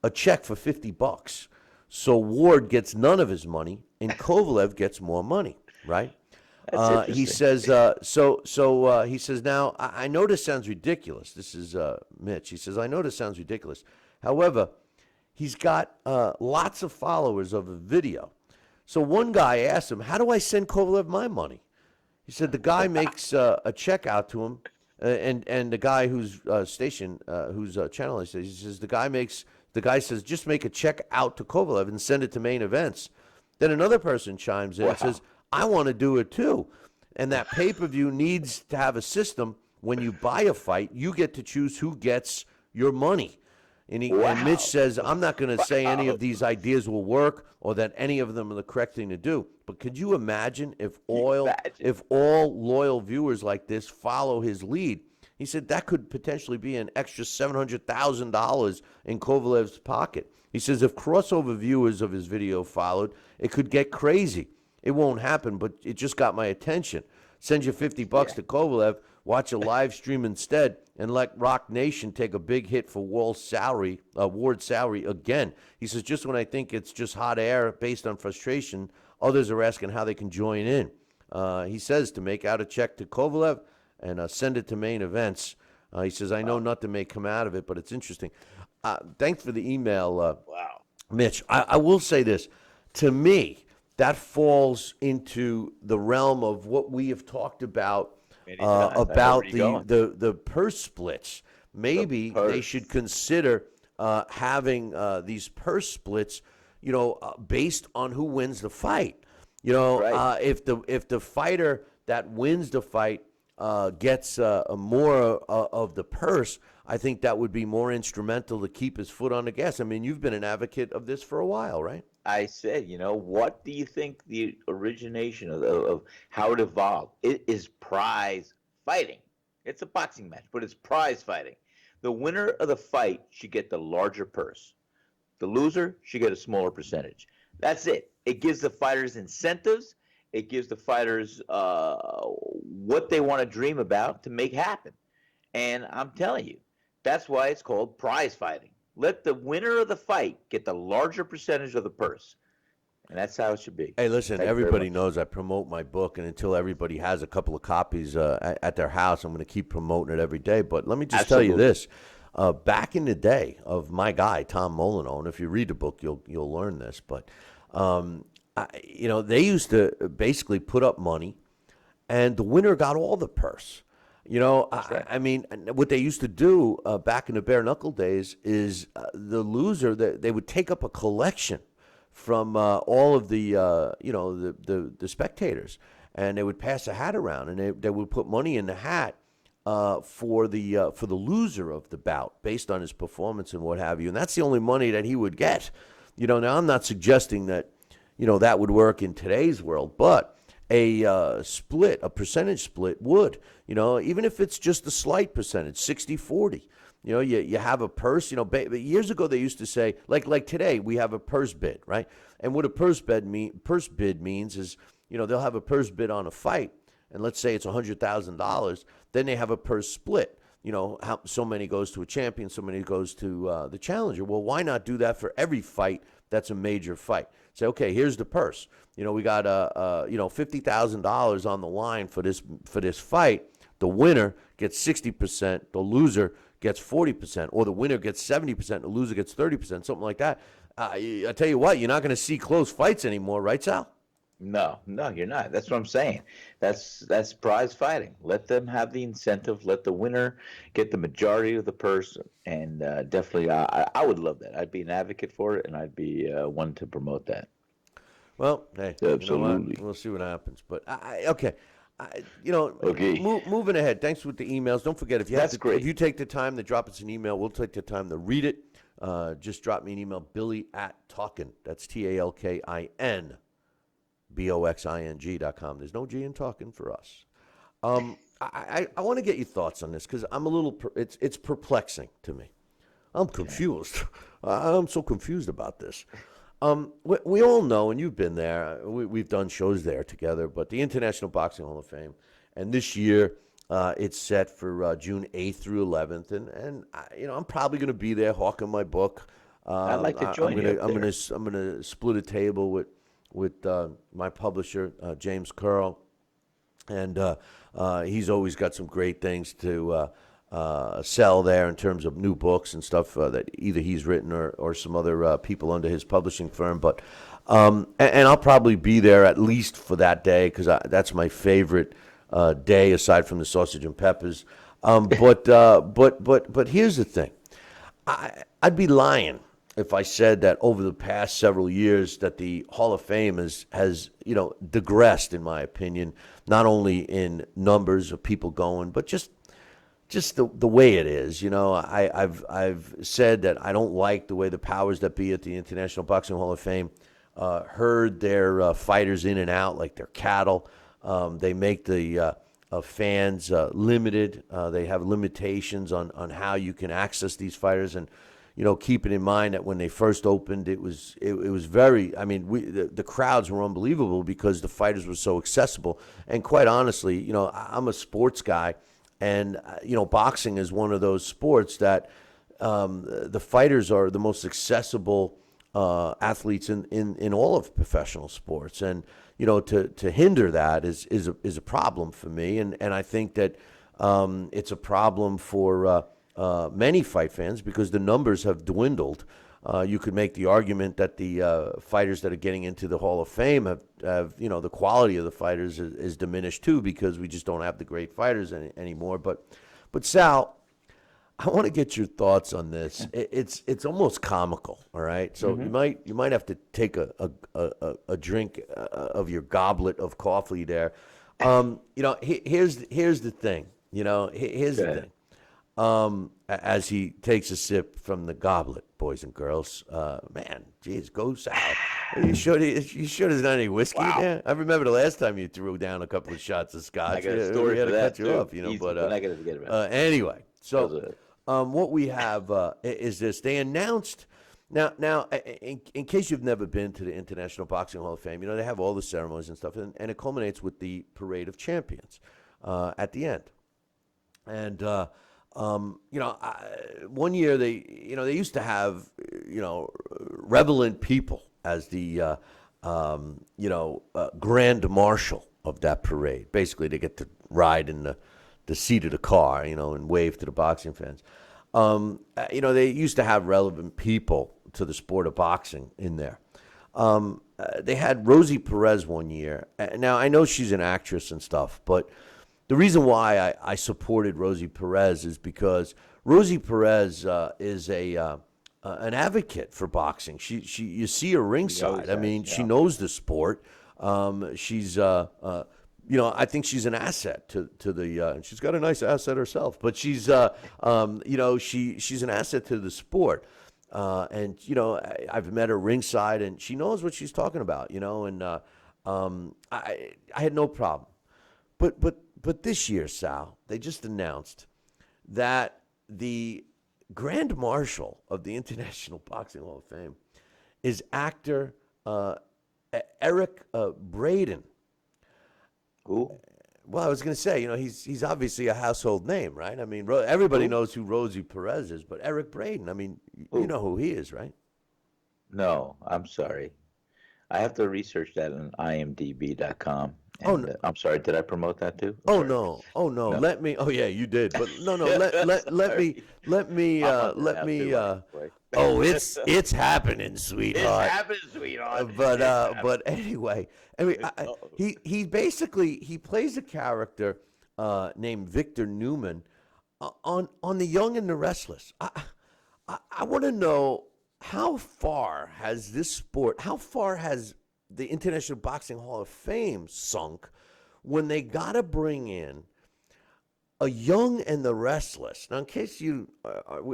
a check for $50. So Ward gets none of his money, and Kovalev gets more money, right? He says, he says, now, I know this sounds ridiculous. This is Mitch. He says, I know this sounds ridiculous. However, he's got lots of followers of a video. So one guy asked him, how do I send Kovalev my money? He said the guy makes a check out to him, and the guy whose channel he says the guy says, just make a check out to Kovalev and send it to Main Events. Then another person chimes in and says, I want to do it too. And that pay-per-view needs to have a system. When you buy a fight, you get to choose who gets your money. And Mitch says, I'm not going to say any of these ideas will work or that any of them are the correct thing to do. But could you imagine if all loyal viewers like this follow his lead? He said that could potentially be an extra $700,000 in Kovalev's pocket. He says if crossover viewers of his video followed, it could get crazy. It won't happen, but it just got my attention. Send you $50 to Kovalev, watch a live stream instead, and let Rock Nation take a big hit for Ward's salary again. He says, just when I think it's just hot air based on frustration, others are asking how they can join in. He says to make out a check to Kovalev and send it to main events. He says, I know nothing may come out of it, but it's interesting. Thanks for the email, Wow. Mitch. I will say this. To me, that falls into the realm of what we have talked about Many times. I know where about you're the, going. the purse splits. Maybe they purse. should consider having these purse splits, based on who wins the fight. Right. If the fighter that wins the fight gets more of the purse, I think that would be more instrumental to keep his foot on the gas. I mean, you've been an advocate of this for a while, right? I said, what do you think the origination of how it evolved? It is prize fighting. It's a boxing match, but it's prize fighting. The winner of the fight should get the larger purse. The loser should get a smaller percentage. That's it. It gives the fighters incentives. It gives the fighters what they want to dream about to make happen. And I'm telling you, that's why it's called prize fighting. Let the winner of the fight get the larger percentage of the purse. And that's how it should be. Hey, listen, Thank you very everybody much. knows I promote my book, and until everybody has a couple of copies at their house, I'm going to keep promoting it every day. But let me just tell you Absolutely. this. Back in the day of my guy, Tom Molyneux, and if you read the book, you'll learn this, but they used to basically put up money, and the winner got all the purse. Right. I mean, what they used to do back in the bare knuckle days is the loser, they would take up a collection from all of the spectators, and they would pass a hat around, and they would put money in the hat for the loser of the bout based on his performance and what have you, and that's the only money that he would get. Now I'm not suggesting that that would work in today's world, but a percentage split would, even if it's just a slight percentage, 60-40. You have a purse. Years ago they used to say, like today we have a purse bid, right? And what a purse bid means is, they'll have a purse bid on a fight, and let's say it's $100,000. Then they have a purse split. How so many goes to a champion, so many goes to the challenger. Well, why not do that for every fight that's a major fight? Say, okay, here's the purse. We got $50,000 on the line for this fight. The winner gets 60%. The loser gets 40%, or the winner gets 70%. The loser gets 30%, something like that. I tell you what, you're not going to see close fights anymore, right, Sal? No, no, you're not. That's what I'm saying. That's prize fighting. Let them have the incentive. Let the winner get the majority of the purse, and definitely, I would love that. I'd be an advocate for it, and I'd be one to promote that. Well, hey, you know what? Absolutely. We'll see what happens. But okay, Okay, moving ahead. Thanks with the emails. Don't forget that's great. if you take the time to drop us an email, we'll take the time to read it. Just drop me an email, Billy@Talkin. That's TALKIN BOXING.com. There's no G in talking for us. I want to get your thoughts on this because I'm a little. It's perplexing to me. I'm confused. I'm so confused about this. We all know, and you've been there. We've done shows there together. But the International Boxing Hall of Fame, and this year it's set for June 8th through 11th, and I'm probably going to be there hawking my book. I'd like to join you up there. I'm gonna split a table with my publisher James Curl, and he's always got some great things to sell there in terms of new books and stuff that either he's written or some other people under his publishing firm. But and I'll probably be there at least for that day because that's my favorite day aside from the sausage and peppers. But here's the thing. I'd be lying if I said that over the past several years that the Hall of Fame has digressed, in my opinion, not only in numbers of people going, but just the way it is. I've said that I don't like the way the powers that be at the International Boxing Hall of Fame herd their fighters in and out like they're cattle. They make the fans limited. They have limitations on how you can access these fighters, and keeping in mind that when they first opened, it was very. I mean, the crowds were unbelievable because the fighters were so accessible. And quite honestly, I'm a sports guy, and boxing is one of those sports that the fighters are the most accessible athletes in all of professional sports, and to hinder that is a problem for me, and I think that it's a problem for many fight fans because the numbers have dwindled. You could make the argument that the fighters that are getting into the Hall of Fame have the quality of the fighters is diminished too because we just don't have the great fighters anymore. But Sal, I want to get your thoughts on this. It's almost comical, all right? So you might have to take a drink of your goblet of coffee there. Here's the thing. Here's the thing. As he takes a sip from the goblet, boys and girls, man, geez, go Sal. You sure there's not any whiskey there? I remember the last time you threw down a couple of shots of scotch. I got a story for that too. Off, but I got to forget about it. Anyway, so what we have is this. They announced now in case you've never been to the International Boxing Hall of Fame, they have all the ceremonies and stuff, and it culminates with the Parade of Champions at the end, and. One year they used to have, relevant people as the, grand marshal of that parade. Basically, they get to ride in the seat of the car, and wave to the boxing fans. They used to have relevant people to the sport of boxing in there. They had Rosie Perez one year. Now, I know she's an actress and stuff, but the reason why I supported Rosie Perez is because Rosie Perez is an advocate for boxing. You see her ringside. I mean, she knows the sport. She's I think she's an asset to the. She's got a nice asset herself, but she's she's an asset to the sport. And I've met her ringside, and she knows what she's talking about. And I had no problem, But this year, Sal, they just announced that the Grand Marshal of the International Boxing Hall of Fame is actor Eric Braeden. Who? Well, I was going to say, he's obviously a household name, right? I mean, everybody knows who Rosie Perez is, but Eric Braeden, I mean, you know who he is, right? No, I'm sorry. I have to research that on imdb.com. No. I'm sorry. Did I promote that too? Oh no! No. Let me. Oh yeah, you did. But no. Let me. Oh, it's happening, sweetheart. It's happening, sweetheart. But anyway, he basically plays a character named Victor Newman on The Young and the Restless. I want to know how far has the International Boxing Hall of Fame sunk when they got to bring in a Young and the Restless. Now, in case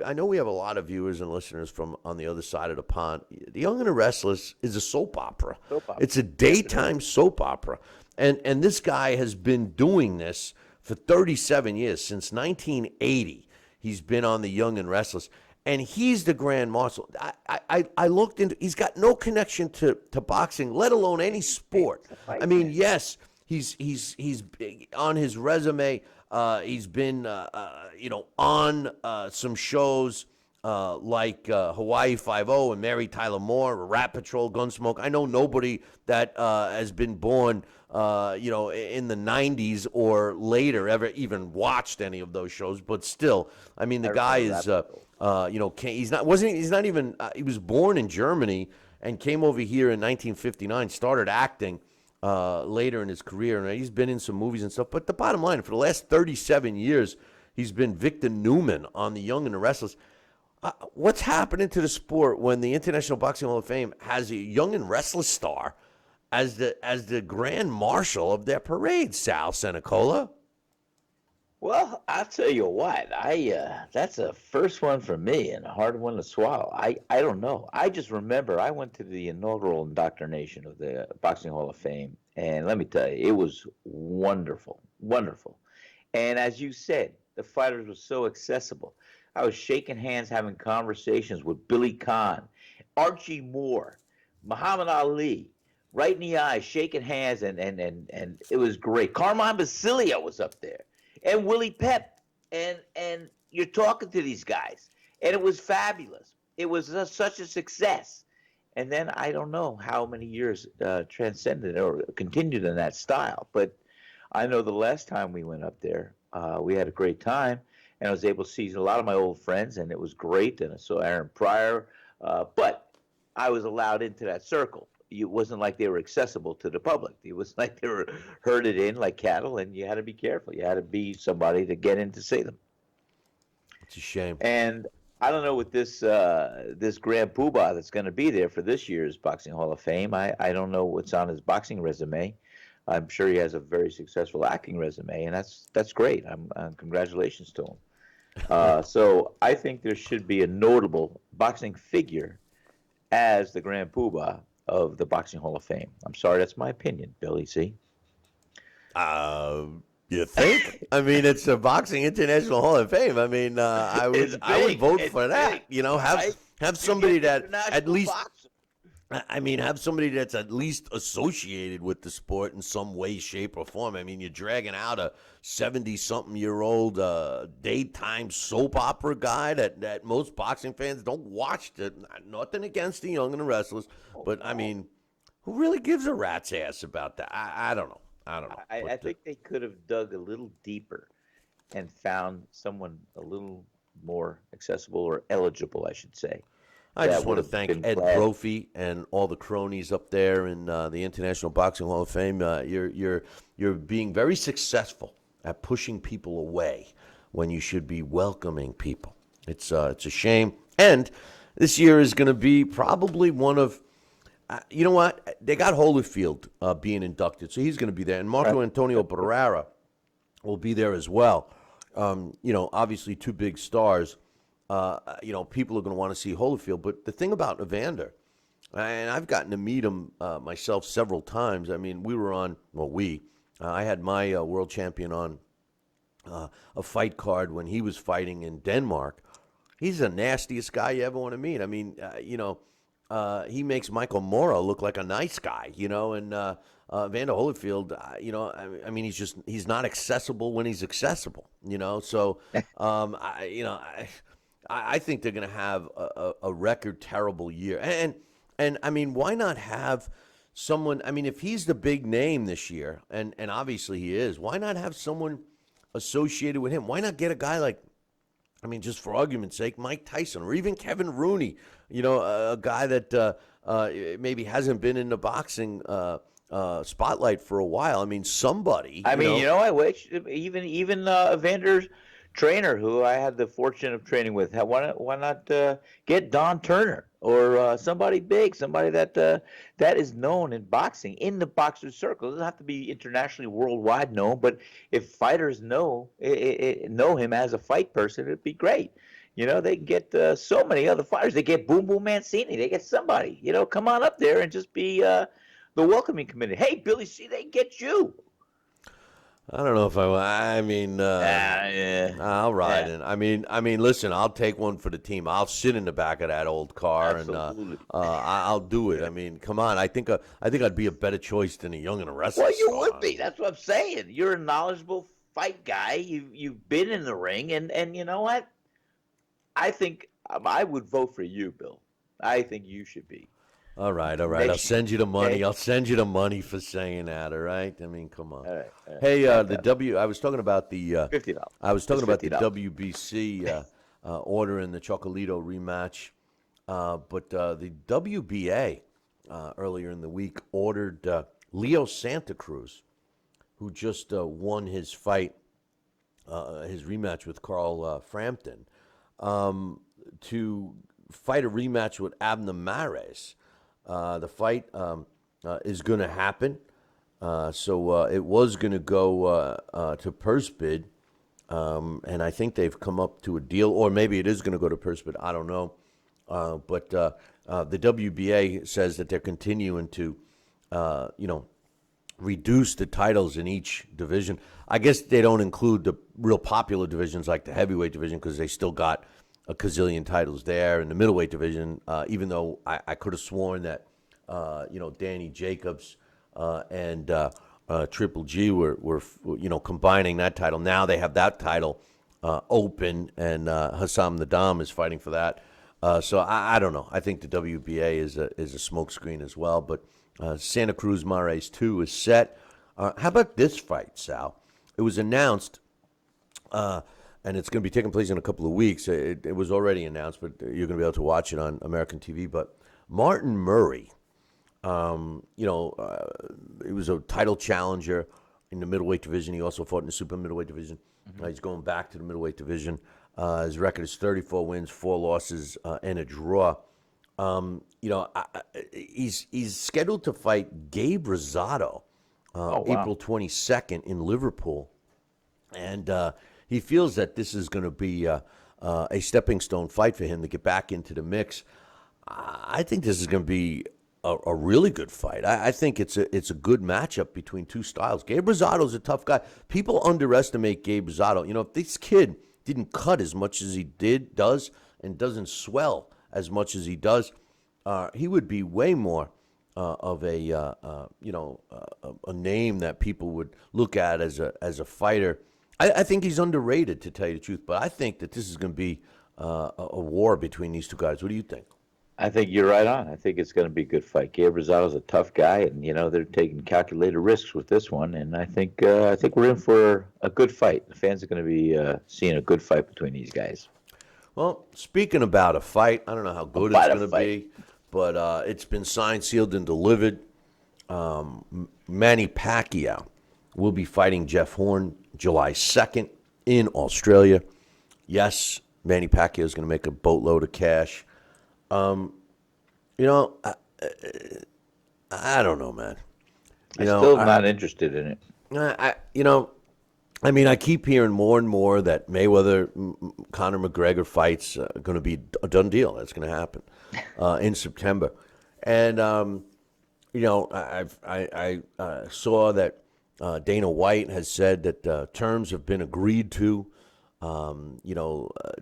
I know we have a lot of viewers and listeners from on the other side of the pond. The Young and the Restless is a soap opera. It's a daytime soap opera. And this guy has been doing this for 37 years, since 1980. He's been on the Young and Restless. And he's the Grand Marshal. I looked into. He's got no connection to boxing, let alone any sport. I mean, yes, he's on his resume. He's been on some shows like Hawaii Five-0 and Mary Tyler Moore, Rat Patrol, Gunsmoke. I know nobody that has been born in the 90s or later ever even watched any of those shows. But still, I mean, the guy is. He was born in Germany and came over here in 1959, started acting later in his career, and he's been in some movies and stuff. But the bottom line, for the last 37 years, he's been Victor Newman on The Young and the Restless. What's happening to the sport when the International Boxing Hall of Fame has a Young and Restless star as the Grand Marshal of their parade, Sal Senecola? Well, I'll tell you what, that's a first one for me and a hard one to swallow. I don't know. I just remember I went to the inaugural indoctrination of the Boxing Hall of Fame, and let me tell you, it was wonderful, wonderful. And as you said, the fighters were so accessible. I was shaking hands, having conversations with Billy Conn, Archie Moore, Muhammad Ali, right in the eyes, shaking hands, and it was great. Carmine Basilio was up there. And Willie Pep, and you're talking to these guys, and it was fabulous. It was such a success, and then I don't know how many years transcended or continued in that style. But I know the last time we went up there, we had a great time, and I was able to see a lot of my old friends, and it was great. And I saw Aaron Pryor, but I was allowed into that circle. It wasn't like they were accessible to the public. It was like they were herded in like cattle, and you had to be careful. You had to be somebody to get in to see them. It's a shame. And I don't know with this Grand Poobah that's going to be there for this year's Boxing Hall of Fame. I don't know what's on his boxing resume. I'm sure he has a very successful acting resume, and that's great. Congratulations to him. So I think there should be a notable boxing figure as the Grand Poobah of the Boxing Hall of Fame. I'm sorry, that's my opinion, Billy. See? Uh, you think? I mean, it's a boxing international Hall of Fame. I mean, I would vote for that. Big. You know, have somebody that at least. I mean, have somebody that's at least associated with the sport in some way, shape, or form. I mean, you're dragging out a 70-something-year-old daytime soap opera guy that most boxing fans don't watch. Nothing against the young and the restless, but, I mean, who really gives a rat's ass about that? I don't know. I don't know. I think they could have dug a little deeper and found someone a little more accessible or eligible, I should say. I just want to thank Ed Brophy and all the cronies up there in the International Boxing Hall of Fame. You're being very successful at pushing people away when you should be welcoming people. It's a shame. And this year is going to be probably one of you know what? They got Holyfield being inducted, so he's going to be there, and Marco Antonio Barrera will be there as well. Obviously two big stars. People are going to want to see Holyfield. But the thing about Evander, and I've gotten to meet him myself several times. I mean, I had my world champion on a fight card when he was fighting in Denmark. He's the nastiest guy you ever want to meet. I mean, he makes Michael Mora look like a nice guy, and Evander Holyfield, I mean, he's not accessible when he's accessible, so, I think they're going to have a record terrible year. And I mean, why not have someone, I mean, if he's the big name this year, and obviously he is, why not have someone associated with him? Why not get a guy like, I mean, just for argument's sake, Mike Tyson or even Kevin Rooney, a guy that maybe hasn't been in the boxing spotlight for a while. I mean, somebody. I wish even Evander's trainer, who I had the fortune of training with, why not get Don Turner or somebody big, somebody that is known in boxing, in the boxer's circle. It doesn't have to be internationally, worldwide known, but if fighters know him as a fight person, it'd be great. They can get so many other fighters. They get Boom Boom Mancini. They get somebody. Come on up there and just be the welcoming committee. Hey, Billy, see, they get you. I don't know if I mean, I'll ride in. I mean, listen, I'll take one for the team. I'll sit in the back of that old car. Absolutely. And I'll do it. I mean, come on. I think I'd be a better choice than a young and a wrestler. Well, you would be. That's what I'm saying. You're a knowledgeable fight guy. You've been in the ring, and you know what? I think I would vote for you, Bill. I think you should be. All right. I'll send you the money. Okay. I'll send you the money for saying that. All right. I mean, come on. All right. Hey, I was talking about the $50. I was talking about the WBC ordering the Chocolatito rematch, but the WBA earlier in the week ordered Leo Santa Cruz, who just won his fight, his rematch with Carl Frampton, to fight a rematch with Abner Mares. The fight is going to happen, so it was going to go to purse bid, and I think they've come up to a deal, or maybe it is going to go to purse bid. I don't know, but the WBA says that they're continuing to, reduce the titles in each division. I guess they don't include the real popular divisions like the heavyweight division because they still got a gazillion titles there in the middleweight division, even though I could have sworn that, Danny Jacobs and Triple G were combining that title. Now they have that title open, and Hassam Nadam is fighting for that. So I don't know. I think the WBA is a smokescreen as well. But Santa Cruz Mares 2 is set. How about this fight, Sal? It was announced, and it's going to be taking place in a couple of weeks. It was already announced, but you're going to be able to watch it on American TV. But Martin Murray, he was a title challenger in the middleweight division. He also fought in the super middleweight division. He's going back to the middleweight division. His record is 34 wins, 4 losses, and a draw. He's scheduled to fight Gabe Rosado April 22nd in Liverpool, and he feels that this is going to be a stepping stone fight for him to get back into the mix. I think this is going to be a really good fight. I think it's a good matchup between two styles. Gabe Rosado's a tough guy. People underestimate Gabe Rosado. If this kid didn't cut as much as he does, and doesn't swell as much as he does, he would be way more of a name that people would look at as a fighter. I think he's underrated, to tell you the truth, but I think that this is going to be a war between these two guys. What do you think? I think you're right on. I think it's going to be a good fight. Gabe Rosado's a tough guy, and they're taking calculated risks with this one. And I think we're in for a good fight. The fans are going to be seeing a good fight between these guys. Well, speaking about a fight, I don't know how good it's going to be, but it's been signed, sealed, and delivered. Manny Pacquiao will be fighting Jeff Horn July 2nd in Australia. Yes, Manny Pacquiao is going to make a boatload of cash. I don't know, man. I'm still not interested in it. I keep hearing more and more that Mayweather, Conor McGregor fights are going to be a done deal. That's going to happen in September. And, I saw that Dana White has said that terms have been agreed to.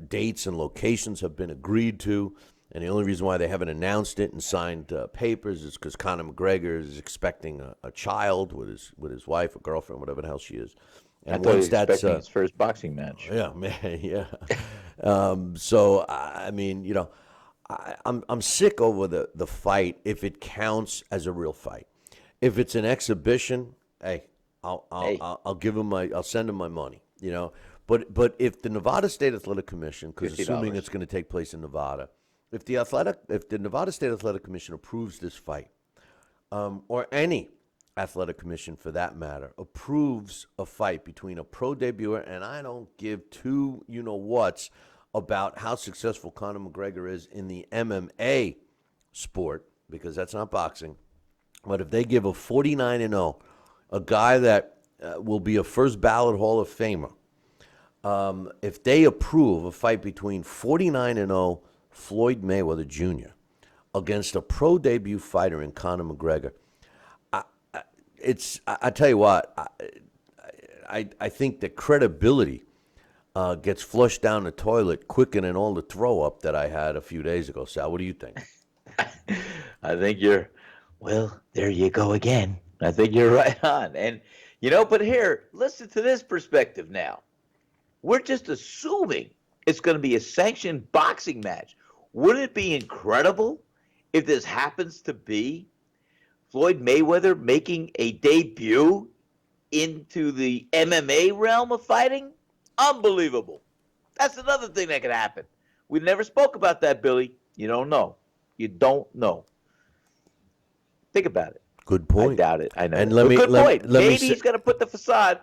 Dates and locations have been agreed to. And the only reason why they haven't announced it and signed papers is because Conor McGregor is expecting a child with his wife or girlfriend, whatever the hell she is. And I thought he was expecting his first boxing match. Yeah, man, yeah. I'm sick over the fight if it counts as a real fight. If it's an exhibition, hey, I'll give him I'll send him my money, But if the Nevada State Athletic Commission, because assuming it's going to take place in Nevada. If the Nevada State Athletic Commission approves this fight, or any athletic commission for that matter, approves a fight between a pro debuter, and I don't give two you-know-whats about how successful Conor McGregor is in the MMA sport, because that's not boxing, but if they give a 49-0, a guy that will be a first ballot Hall of Famer, if they approve a fight between 49-0 Floyd Mayweather Jr. against a pro debut fighter in Conor McGregor, I tell you what, I think the credibility gets flushed down the toilet quicker than all the throw up that I had a few days ago. Sal, what do you think? I think there you go again. I think you're right on. And, but here, listen to this perspective now. We're just assuming it's going to be a sanctioned boxing match. Wouldn't it be incredible if this happens to be Floyd Mayweather making a debut into the MMA realm of fighting? Unbelievable. That's another thing that could happen. We never spoke about that, Billy. You don't know. You don't know. Think about it. Good point. I doubt it. I know. And good point. Maybe he's going to put the facade.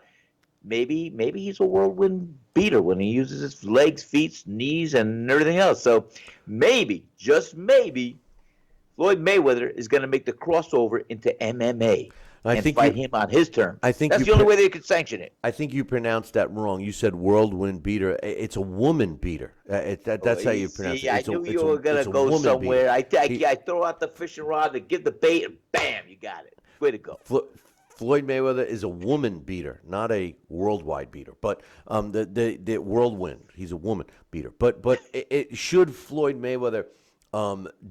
Maybe he's a whirlwind beater when he uses his legs, feet, knees, and everything else. So maybe, just maybe, Floyd Mayweather is going to make the crossover into MMA and fight him on his terms. That's the only way they could sanction it. I think you pronounced that wrong. You said whirlwind beater. It's a woman beater. That's how you pronounce it. I knew you were going to go somewhere. I throw out the fishing rod to give the bait, and bam, you got it. Way to go. Floyd Mayweather is a woman beater, not a worldwide beater. But the whirlwind, he's a woman beater. But should Floyd Mayweather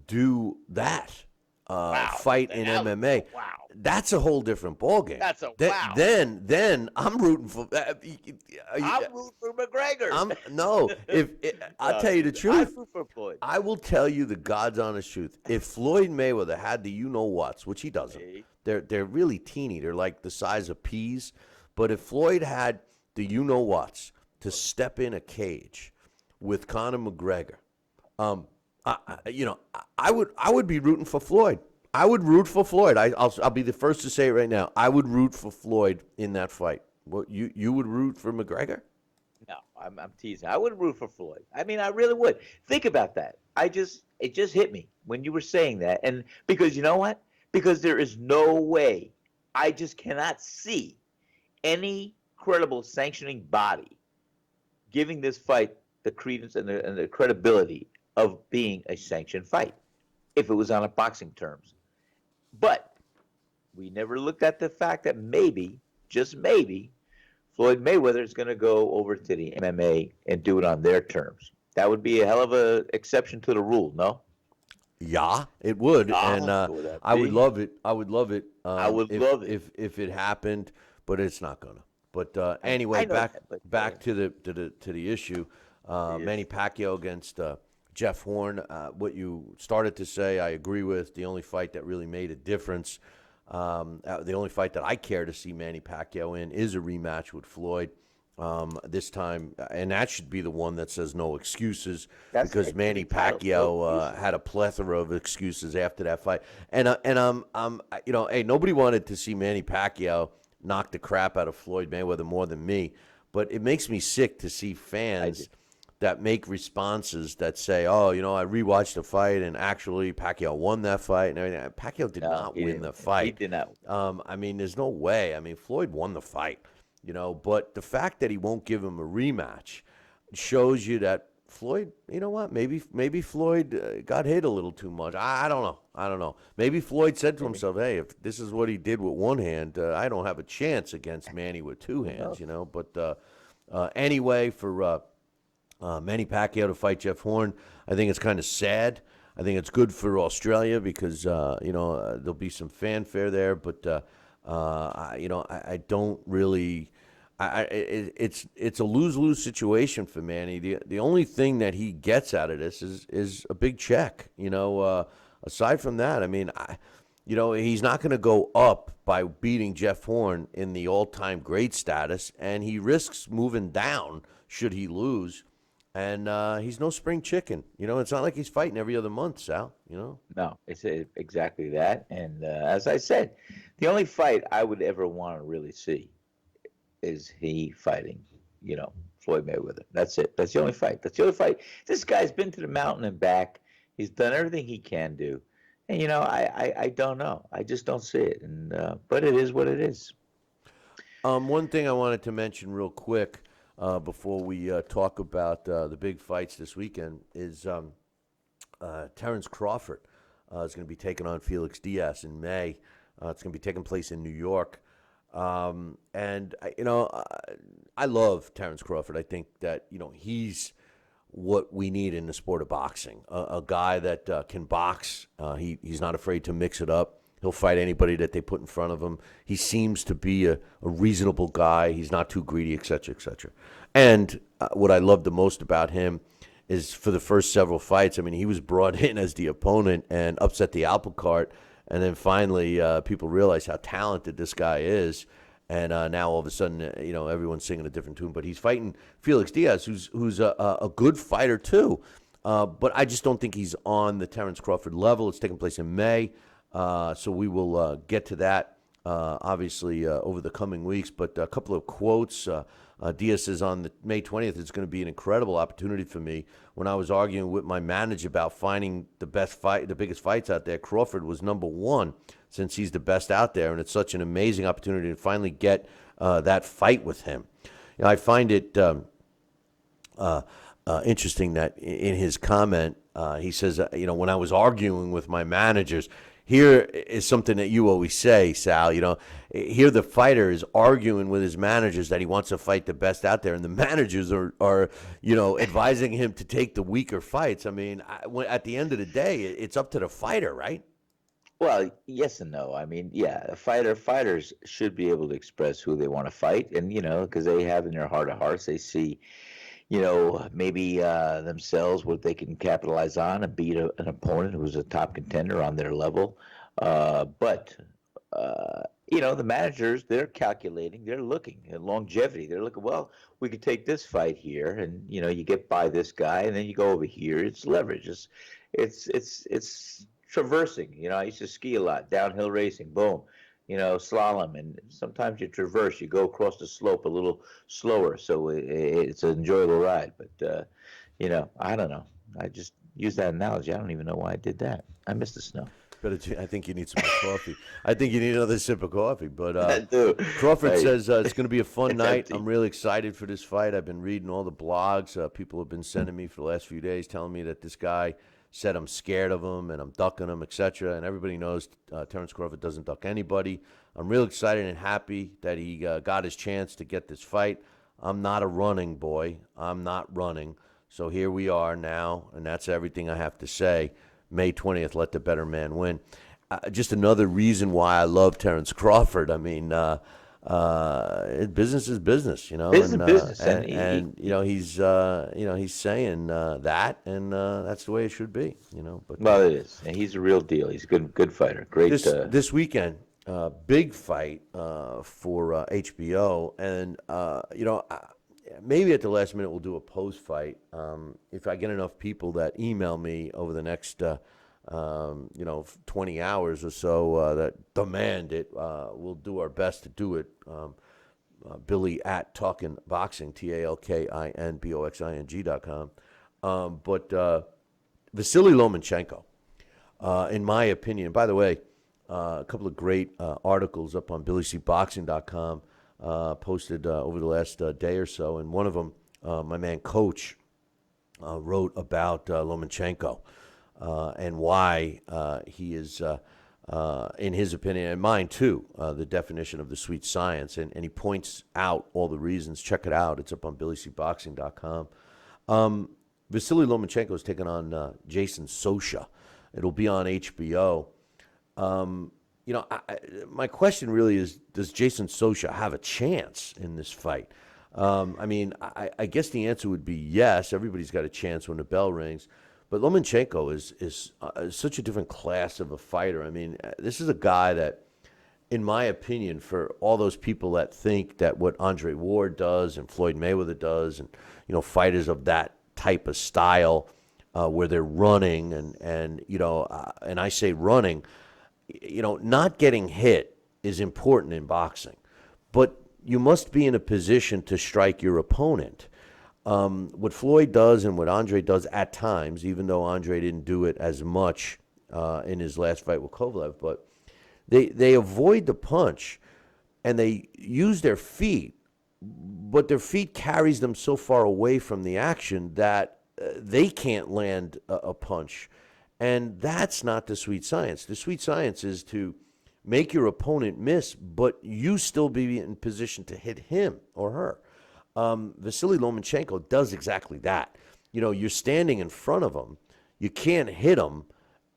do that, Wow. fight in MMA, Wow. that's a whole different ballgame. That's a Th- wow. Then I'm rooting for. I'm rooting for McGregor. I'm no. If I'll tell you the I truth, root for Floyd. I will tell you the God's honest truth. If Floyd Mayweather had the you know whats, which he doesn't, they're really teeny. They're like the size of peas. But if Floyd had the you know whats to step in a cage with Conor McGregor, I would be rooting for Floyd. I would root for Floyd. I'll be the first to say it right now. I would root for Floyd in that fight. What you would root for McGregor? No, I'm teasing. I would root for Floyd. I mean, I really would. Think about that. It just hit me when you were saying that, and because you know what? Because there is no way. I just cannot see any credible sanctioning body giving this fight the credence and the credibility of being a sanctioned fight if it was on a boxing terms. But we never looked at the fact that maybe, just maybe, Floyd Mayweather is going to go over to the MMA and do it on their terms. That would be a hell of a exception to the rule, no? Yeah, it would, and I would love it. I would love it. I would love it if it happened, but it's not gonna. But anyway, back to the issue. Manny Pacquiao against Jeff Horn. What you started to say, I agree with. The only fight that really made a difference, the only fight that I care to see Manny Pacquiao in is a rematch with Floyd. This time, and that should be the one that says no excuses, because Manny Pacquiao had a plethora of excuses after that fight, and hey, nobody wanted to see Manny Pacquiao knock the crap out of Floyd Mayweather more than me, but it makes me sick to see fans that make responses that say, oh, I rewatched the fight and actually Pacquiao won that fight and everything. Pacquiao did not win the fight. He did not. I mean, there's no way. I mean, Floyd won the fight. But the fact that he won't give him a rematch shows you that Floyd, you know what? Maybe Floyd got hit a little too much. I don't know. Maybe Floyd said to himself, hey, if this is what he did with one hand, I don't have a chance against Manny with two hands, But anyway, for Manny Pacquiao to fight Jeff Horn, I think it's kind of sad. I think it's good for Australia because, there'll be some fanfare there, but I don't really. It's a lose-lose situation for Manny. The only thing that he gets out of this is a big check. Aside from that, I mean, he's not going to go up by beating Jeff Horn in the all-time great status, and he risks moving down should he lose. And he's no spring chicken. It's not like he's fighting every other month, Sal. No, it's exactly that. And as I said, the only fight I would ever want to really see is he fighting, Floyd Mayweather. That's it. That's the only fight. This guy's been to the mountain and back. He's done everything he can do. And, I don't know. I just don't see it. And but it is what it is. One thing I wanted to mention real quick before we talk about the big fights this weekend is Terrence Crawford is going to be taking on Felix Diaz in May. It's going to be taking place in New York. And I love Terrence Crawford. I think that, he's what we need in the sport of boxing. A guy that can box. He's not afraid to mix it up. He'll fight anybody that they put in front of him. He seems to be a reasonable guy. He's not too greedy, et cetera, et cetera. And what I love the most about him is for the first several fights, I mean, he was brought in as the opponent and upset the apple cart. And then finally, people realize how talented this guy is. And now all of a sudden, everyone's singing a different tune. But he's fighting Felix Diaz, who's a good fighter too. But I just don't think he's on the Terrence Crawford level. It's taking place in May. So we will get to that, obviously, over the coming weeks. But a couple of quotes. Diaz says on the May 20th, it's going to be an incredible opportunity for me. When I was arguing with my manager about finding the biggest fights out there, Crawford was number one since he's the best out there. And it's such an amazing opportunity to finally get that fight with him. I find it interesting that in his comment, he says, when I was arguing with my managers, here is something that you always say, Sal. Here the fighter is arguing with his managers that he wants to fight the best out there, and the managers are advising him to take the weaker fights. I mean, at the end of the day, it's up to the fighter, right? Well, yes and no. I mean, yeah, fighters should be able to express who they want to fight, and because they have in their heart of hearts, they see, maybe themselves what they can capitalize on and beat an opponent who's a top contender on their level. But the managers, they're calculating, they're looking at longevity. They're looking, well, we could take this fight here, and you get by this guy, and then you go over here. It's leverage. It's traversing. I used to ski a lot, downhill racing, boom. Slalom, and sometimes you traverse. You go across the slope a little slower, so it's an enjoyable ride. But I don't know. I just use that analogy. I don't even know why I did that. I miss the snow. I think you need some more coffee. I think you need another sip of coffee. But I do. Crawford Hey, says it's going to be a fun it's night. empty. I'm really excited for this fight. I've been reading all the blogs. People have been sending me for the last few days telling me that this guy said I'm scared of him and I'm ducking him, etc. And everybody knows Terrence Crawford doesn't duck anybody. I'm real excited and happy that he got his chance to get this fight. I'm not a running boy. I'm not running. So here we are now, and that's everything I have to say. May 20th, let the better man win. Just another reason why I love Terrence Crawford. I mean, business is business, Business is and business, and he's saying that, and that's the way it should be, But well, it is. And he's a real deal. He's a good fighter. Great. this weekend, big fight for HBO, and maybe at the last minute we'll do a post fight. If I get enough people that email me over the next 20 hours or so that demand it, we'll do our best to do it. Billy at Talkin Boxing, TalkinBoxing.com. But Vasily Lomachenko, in my opinion, by the way, a couple of great articles up on BillyCBoxing.com posted over the last day or so, and one of them, my man Coach, wrote about Lomachenko and why he is, in his opinion, and mine too, the definition of the sweet science. And he points out all the reasons. Check it out. It's up on BillyCBoxing.com. Vasily Lomachenko is taking on Jason Sosha. It'll be on HBO. My question really is, does Jason Sosha have a chance in this fight? I guess the answer would be yes. Everybody's got a chance when the bell rings. But Lomachenko is such a different class of a fighter. This is a guy that, in my opinion, for all those people that think that what Andre Ward does and Floyd Mayweather does, and fighters of that type of style, where they're running and I say running, not getting hit is important in boxing, but you must be in a position to strike your opponent. What Floyd does and what Andre does at times, even though Andre didn't do it as much in his last fight with Kovalev, but they avoid the punch and they use their feet, but their feet carries them so far away from the action that they can't land a punch. And that's not the sweet science. The sweet science is to make your opponent miss, but you still be in position to hit him or her. Vasily Lomachenko does exactly that. You're standing in front of him, you can't hit him,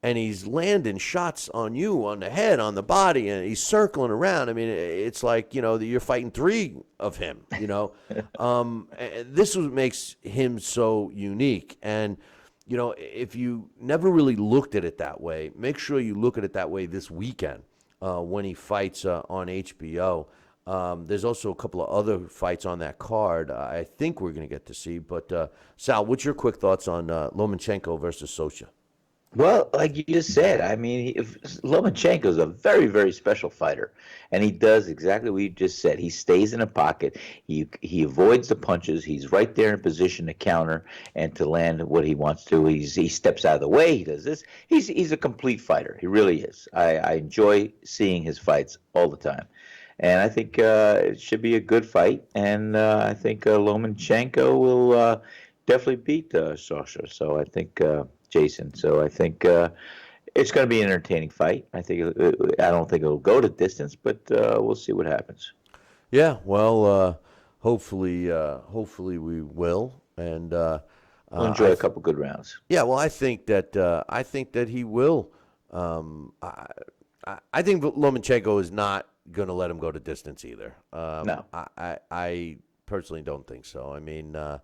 and he's landing shots on you, on the head, on the body, and he's circling around. It's like, you're fighting three of him, This is what makes him so unique. And, if you never really looked at it that way, make sure you look at it that way this weekend when he fights on HBO. There's also a couple of other fights on that card I think we're going to get to see. But, Sal, what's your quick thoughts on Lomachenko versus Sosha? Well, like you just said, Lomachenko is a very, very special fighter, and he does exactly what you just said. He stays in a pocket. He avoids the punches. He's right there in position to counter and to land what he wants to. He steps out of the way. He does this. He's a complete fighter. He really is. I enjoy seeing his fights all the time, and I think it should be a good fight. And I think Lomachenko will definitely beat Sasha. So I think. Jason. So I think it's going to be an entertaining fight. I don't think it'll go to distance, but we'll see what happens. Yeah, well, hopefully we will, and We'll enjoy a couple good rounds. yeah, well, I think that he will I think Lomachenko is not going to let him go to distance either. No. I personally don't think so. I mean, I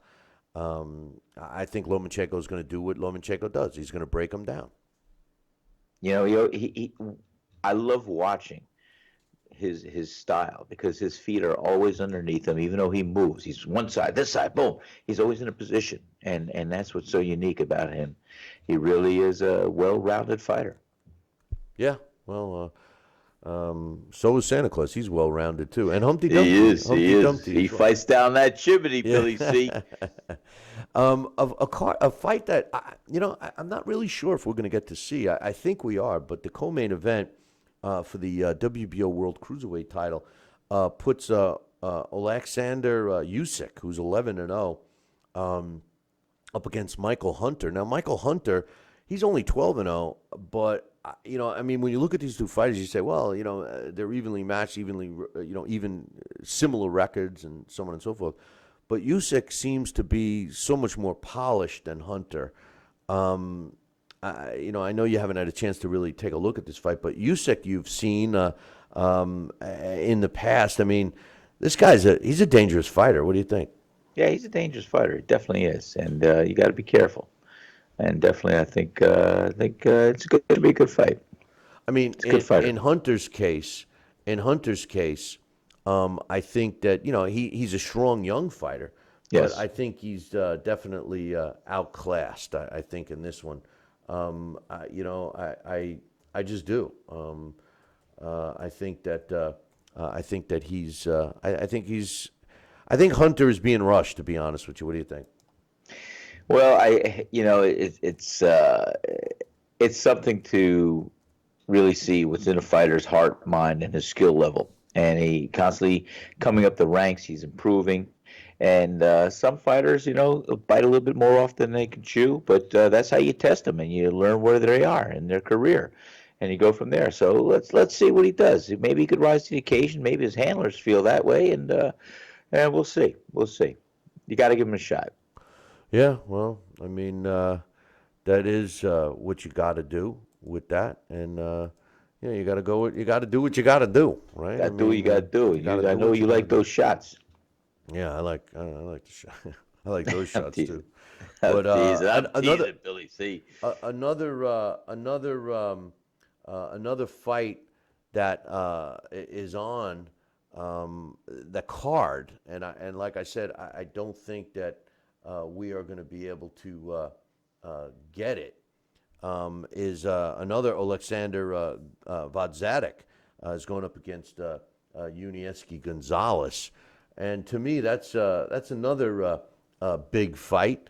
think Lomachenko is going to do what Lomachenko does. He's going to break him down. You know, I love watching his style because his feet are always underneath him, even though he moves. He's one side, this side, boom. He's always in a position, and that's what's so unique about him. He really is a well-rounded fighter. Yeah, well, so is Santa Claus. He's well-rounded too, and Humpty Dumpty. He is. Humpty He is. Dumpty He as well. fights down that chimney, Yeah. Billy C. A fight that I'm not really sure if we're going to get to see. I think we are, but the co-main event for the WBO World Cruiserweight title puts Alexander Usyk, who's 11-0, up against Michael Hunter. Now, Michael Hunter, he's only 12-0, but I mean, when you look at these two fighters, you say, well, they're evenly matched, even similar records and so on and so forth. But Usyk seems to be so much more polished than Hunter. I know you haven't had a chance to really take a look at this fight, but Usyk you've seen in the past. I mean, this he's a dangerous fighter. What do you think? Yeah, he's a dangerous fighter. He definitely is, and you got to be careful. And definitely, I think it's going to be a good fight. I mean, It's a good fighter. in Hunter's case, I think that he's a strong young fighter, Yes. but I think he's definitely outclassed. I think in this one, I just do. I think that I think Hunter is being rushed. To be honest with you, what do you think? Well, it's something to really see what's in a fighter's heart, mind, and his skill level. And he constantly coming up the ranks. He's improving. And some fighters, bite a little bit more off than they can chew. But that's how you test them, and you learn where they are in their career, and you go from there. So let's see what he does. Maybe he could rise to the occasion. Maybe his handlers feel that way, and we'll see. We'll see. You got to give him a shot. Yeah, well, I mean, that is what you got to do with that, and you got to go. You got to do what you got to do, right? Got to do what you got to do. I know you like those shots. Yeah, I like the shot. I like those I'm shots teasing. too. I'm But teasing. I'm another teasing, Billy C. another fight that is on the card, and like I said, I don't think that we are going to be able to get it. Is another Alexander Vodzadik is going up against Unieski Gonzalez, and to me that's another big fight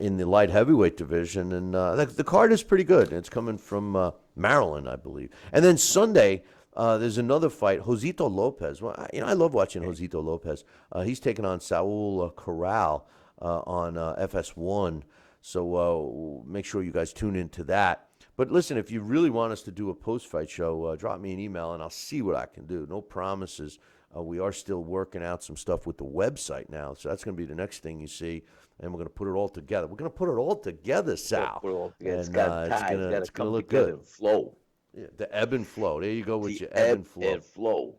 in the light heavyweight division, and the card is pretty good. It's coming from Maryland, I believe, and then Sunday. There's another fight, Josito Lopez. Well, I love watching Josito Lopez. He's taking on Saul Corral on FS1. So make sure you guys tune into that. But listen, if you really want us to do a post-fight show, drop me an email and I'll see what I can do. No promises. We are still working out some stuff with the website now. So that's going to be the next thing you see. And we're going to put it all together. We're going to put it all together, Sal. Put it all together. It's And got it's going to look together good. and flow. Yeah, the ebb and flow. There you go with The your ebb and flow. and flow.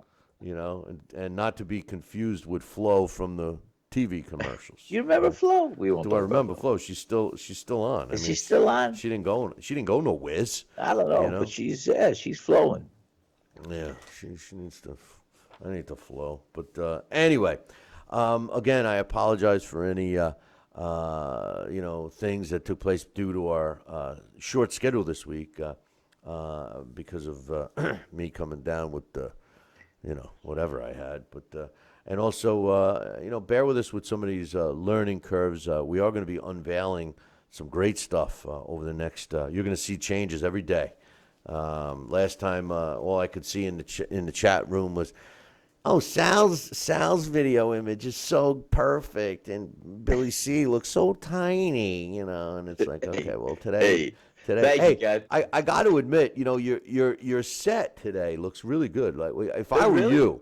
And not to be confused with Flo from the TV commercials. You remember Flo? We won't Do talk I about remember Flo? She's still on. Is she still on? She didn't go no whiz. I don't know, but she's flowing. Yeah, she needs to. I need to flow. But anyway, again, I apologize for any things that took place due to our short schedule this week because of me coming down with the whatever I had. But and also bear with us with some of these learning curves. We are going to be unveiling some great stuff over the next. You're going to see changes every day. Last time, all I could see in the chat room was, "Oh, Sal's video image is so perfect, and Billy C looks so tiny," and it's like, okay, well today, thank you, guys. I got to admit, your set today looks really good. Like if I were you,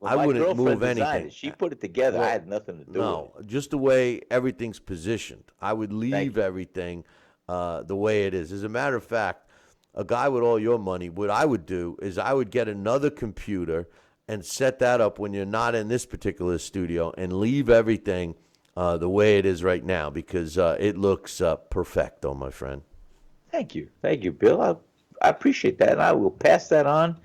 Well, I wouldn't my girlfriend move designed anything. it. She put it together. Well, I had nothing to do with it. No, just the way everything's positioned. I would leave everything the way it is. As a matter of fact, a guy with all your money, what I would do is I would get another computer and set that up when you're not in this particular studio and leave everything the way it is right now because it looks perfecto, my friend. thank you, Bill. I appreciate that, and I will pass that on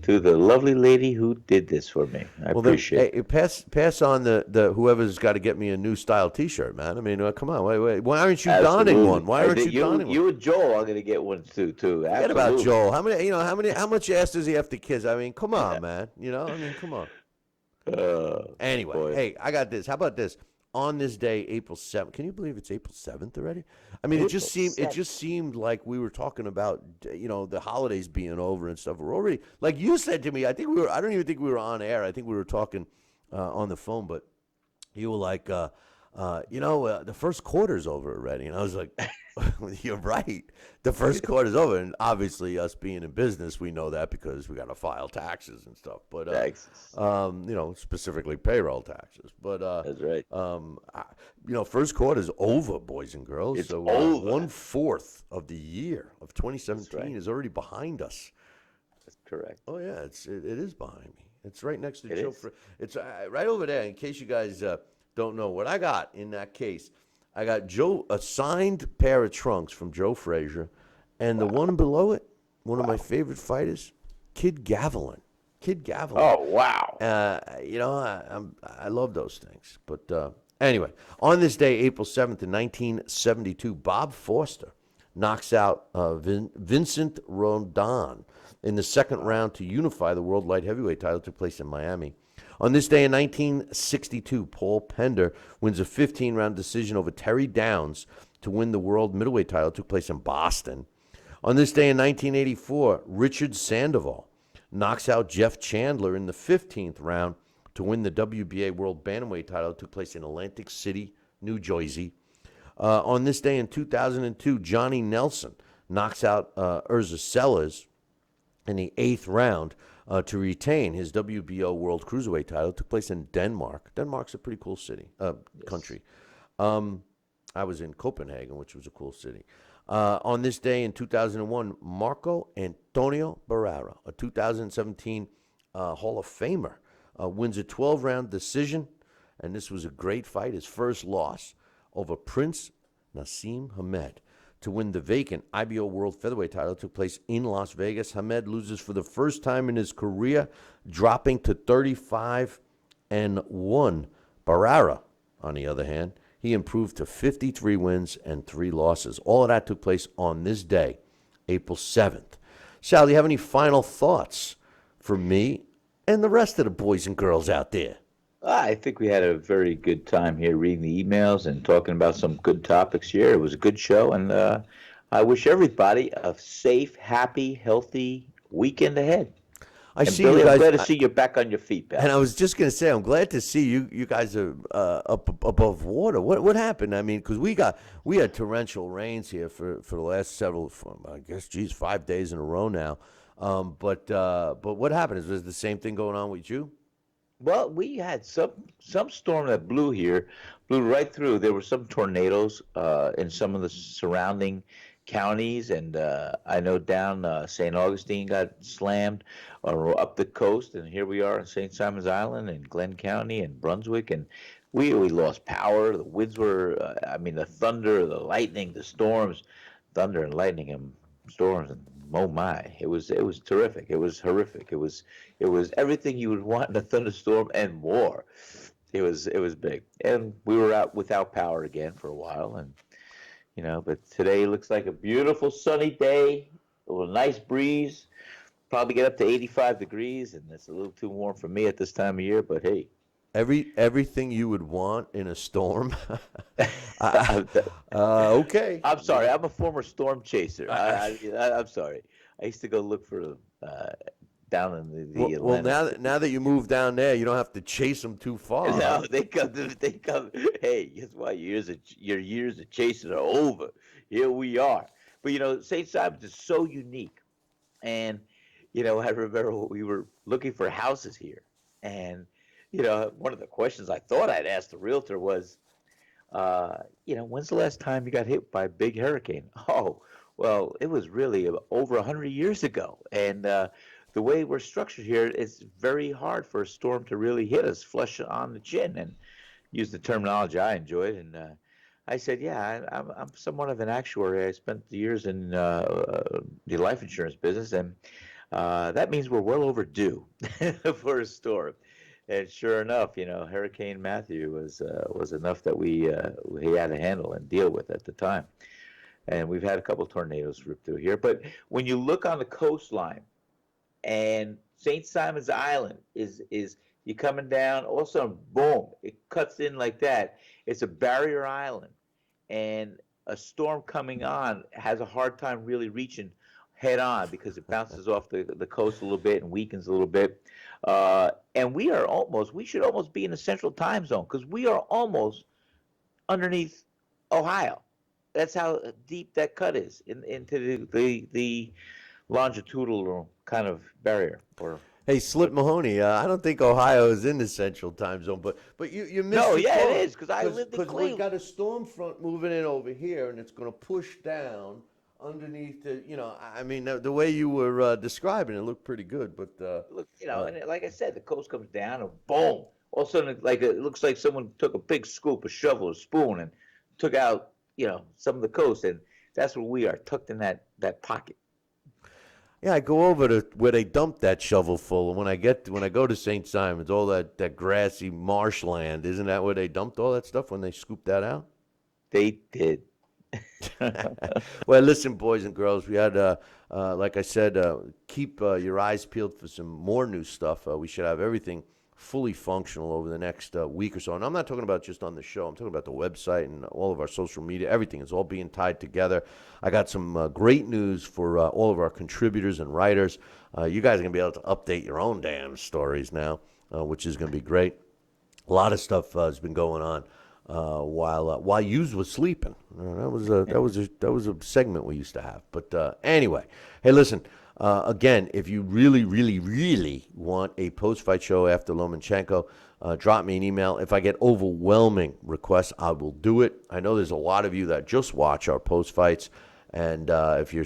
to the lovely lady who did this for me. I Well, then, appreciate hey, it. pass on the whoever's got to get me a new style T-shirt, man. I mean, come on, wait. Why aren't you donning one? Absolutely. Why I aren't think you donning one? you and Joel are gonna get one too. Forget about Absolutely. Joel. How much ass does he have to kiss? I mean, come on, man. I mean, come on. Anyway, Boy. hey, I got this. How about this? On this day, April 7th. Can you believe it's April 7th already? I mean, April it 7th. just seemed like we were talking about the holidays being over and stuff. We're already like you said to me. I don't even think we were on air. I think we were talking on the phone, but you were like, the first quarter's over already, and I was like, you're right. The first quarter's over, and obviously, us being in business, we know that because we got to file taxes and stuff. But Texas. specifically payroll taxes. But That's right. first quarter's over, boys and girls. It's So over. 1/4 of the year of That's 2017 right. is already behind us. That's correct. Oh yeah, it is behind me. It's right next to It Joe. is. It's right over there. In case you guys don't know what I got in that case, I got Joe a signed pair of trunks from Joe Frazier, and the one below it, one of my favorite fighters, Kid Gavilan. Kid Gavilan. Oh wow. I love those things. But anyway, on this day, April 7th, in 1972, Bob Foster knocks out Vincent Rondon in the second round to unify the world light heavyweight title. Took place in Miami. On this day in 1962, Paul Pender wins a 15-round decision over Terry Downs to win the world middleweight title. Took place in Boston. On this day in 1984, Richard Sandoval knocks out Jeff Chandler in the 15th round to win the WBA World Bantamweight title. It took place in Atlantic City, New Jersey. On this day in 2002, Johnny Nelson knocks out Urza Sellers in the 8th round to retain his WBO World Cruiserweight title. It took place in Denmark. Denmark's a pretty cool country. I was in Copenhagen, which was a cool city. On this day in 2001, Marco Antonio Barrera, a 2017 Hall of Famer, wins a 12-round decision, and this was a great fight, his first loss over Prince Nassim Hamed to win the vacant IBO World Featherweight title. It took place in Las Vegas. Hamed loses for the first time in his career, dropping to 35-1. Barrera, on the other hand, he improved to 53 wins and 3 losses. All of that took place on this day, April 7th. Sal, do you have any final thoughts for me and the rest of the boys and girls out there? I think we had a very good time here reading the emails and talking about some good topics here. It was a good show, and I wish everybody a safe, happy, healthy weekend ahead. I And see Billy, you I'm guys, glad to see you're back on your feet, and pal. I was just going to say, I'm glad to see you guys are up above water. What happened? I mean, because we had torrential rains here for the last several, I guess, 5 days in a row now. But what happened? Was the same thing going on with you? Well, we had some storm that blew right through. There were some tornadoes in some of the surrounding counties, and I know down St. Augustine got slammed up the coast, and here we are in St. Simon's Island and Glenn County and Brunswick, and we lost power. The winds were, I mean, the thunder, the lightning, the storms, thunder and lightning and storms, and oh my, it was terrific. It was horrific. It was everything you would want in a thunderstorm and more. It was big, and we were out without power again for a while, and but today looks like a beautiful sunny day, a little nice breeze. Probably get up to 85 degrees, and it's a little too warm for me at this time of year. But hey, Everything you would want in a storm. I, I'm okay. sorry. I'm a former storm chaser. I'm sorry. I used to go look for them down in the Well, Atlantic. now that you move down there, you don't have to chase them too far. Huh? No, they come. They come. Hey, guess what? Your years of chasing are over. Here we are. But St. Simon's is so unique, and I remember we were looking for houses here, and one of the questions I thought I'd ask the realtor was, When's the last time you got hit by a big hurricane? Oh, well, it was really over 100 years ago. And the way we're structured here, it's very hard for a storm to really hit us flush on the chin. And use the terminology I enjoyed. And I said, yeah, I'm somewhat of an actuary. I spent years in the life insurance business, and that means we're well overdue for a storm. And sure enough, Hurricane Matthew was enough that we had to handle and deal with at the time. And we've had a couple of tornadoes rip through here. But when you look on the coastline, and St. Simon's Island is you coming down, all of a sudden, boom, it cuts in like that. It's a barrier island, and a storm coming on has a hard time really reaching head on because it bounces off the coast a little bit and weakens a little bit. And we should almost be in the central time zone because we are almost underneath Ohio. That's how deep that cut is into the longitudinal kind of barrier. Or Hey, Slip Mahoney, I don't think Ohio is in the central time zone, but you missed no, the yeah, it call. is because I lived in Because we Cleveland. got a storm front moving in over here, and it's going to push down underneath I mean, the way you were describing it looked pretty good, but Look, uh, and like I said, the coast comes down and boom. All of a sudden, like it looks like someone took a big scoop, a shovel, a spoon, and took out, some of the coast, and that's where we are, tucked in that pocket. yeah, I go over to where they dumped that shovel full, and when I go to St. Simon's, all that grassy marshland, isn't that where they dumped all that stuff when they scooped that out? They did. Well, listen, boys and girls, we had, like I said, keep your eyes peeled for some more new stuff. We should have everything fully functional over the next week or so. And I'm not talking about just on the show. I'm talking about the website and all of our social media. Everything is all being tied together. I got some great news for all of our contributors and writers. You guys are going to be able to update your own damn stories now, which is going to be great. A lot of stuff has been going on while yous was sleeping. That was a segment we used to have. But anyway, hey, listen. Again, if you really, really, really want a post-fight show after Lomachenko, drop me an email. If I get overwhelming requests, I will do it. I know there's a lot of you that just watch our post-fights, and if you're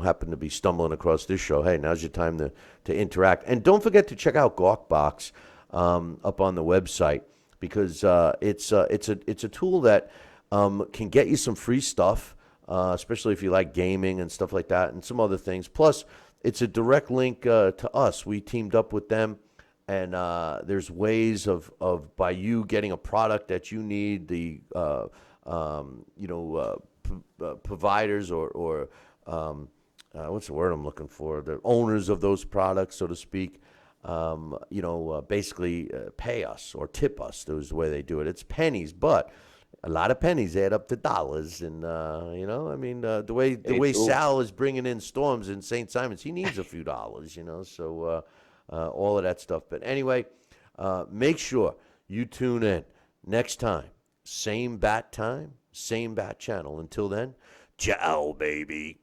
happen to be stumbling across this show, hey, now's your time to interact. And don't forget to check out Gawkbox up on the website because it's a tool that can get you some free stuff, especially if you like gaming and stuff like that, and some other things. Plus, it's a direct link to us. We teamed up with them, and there's ways of by you getting a product that you need, the providers or what's the word I'm looking for? The owners of those products, so to speak. Basically pay us or tip us. That was the way they do it. It's pennies, but a lot of pennies add up to dollars. And the way Ooh. Sal is bringing in storms in St. Simon's, he needs a few dollars. So all of that stuff. But anyway, make sure you tune in next time. Same bat time, same bat channel. Until then, ciao, baby.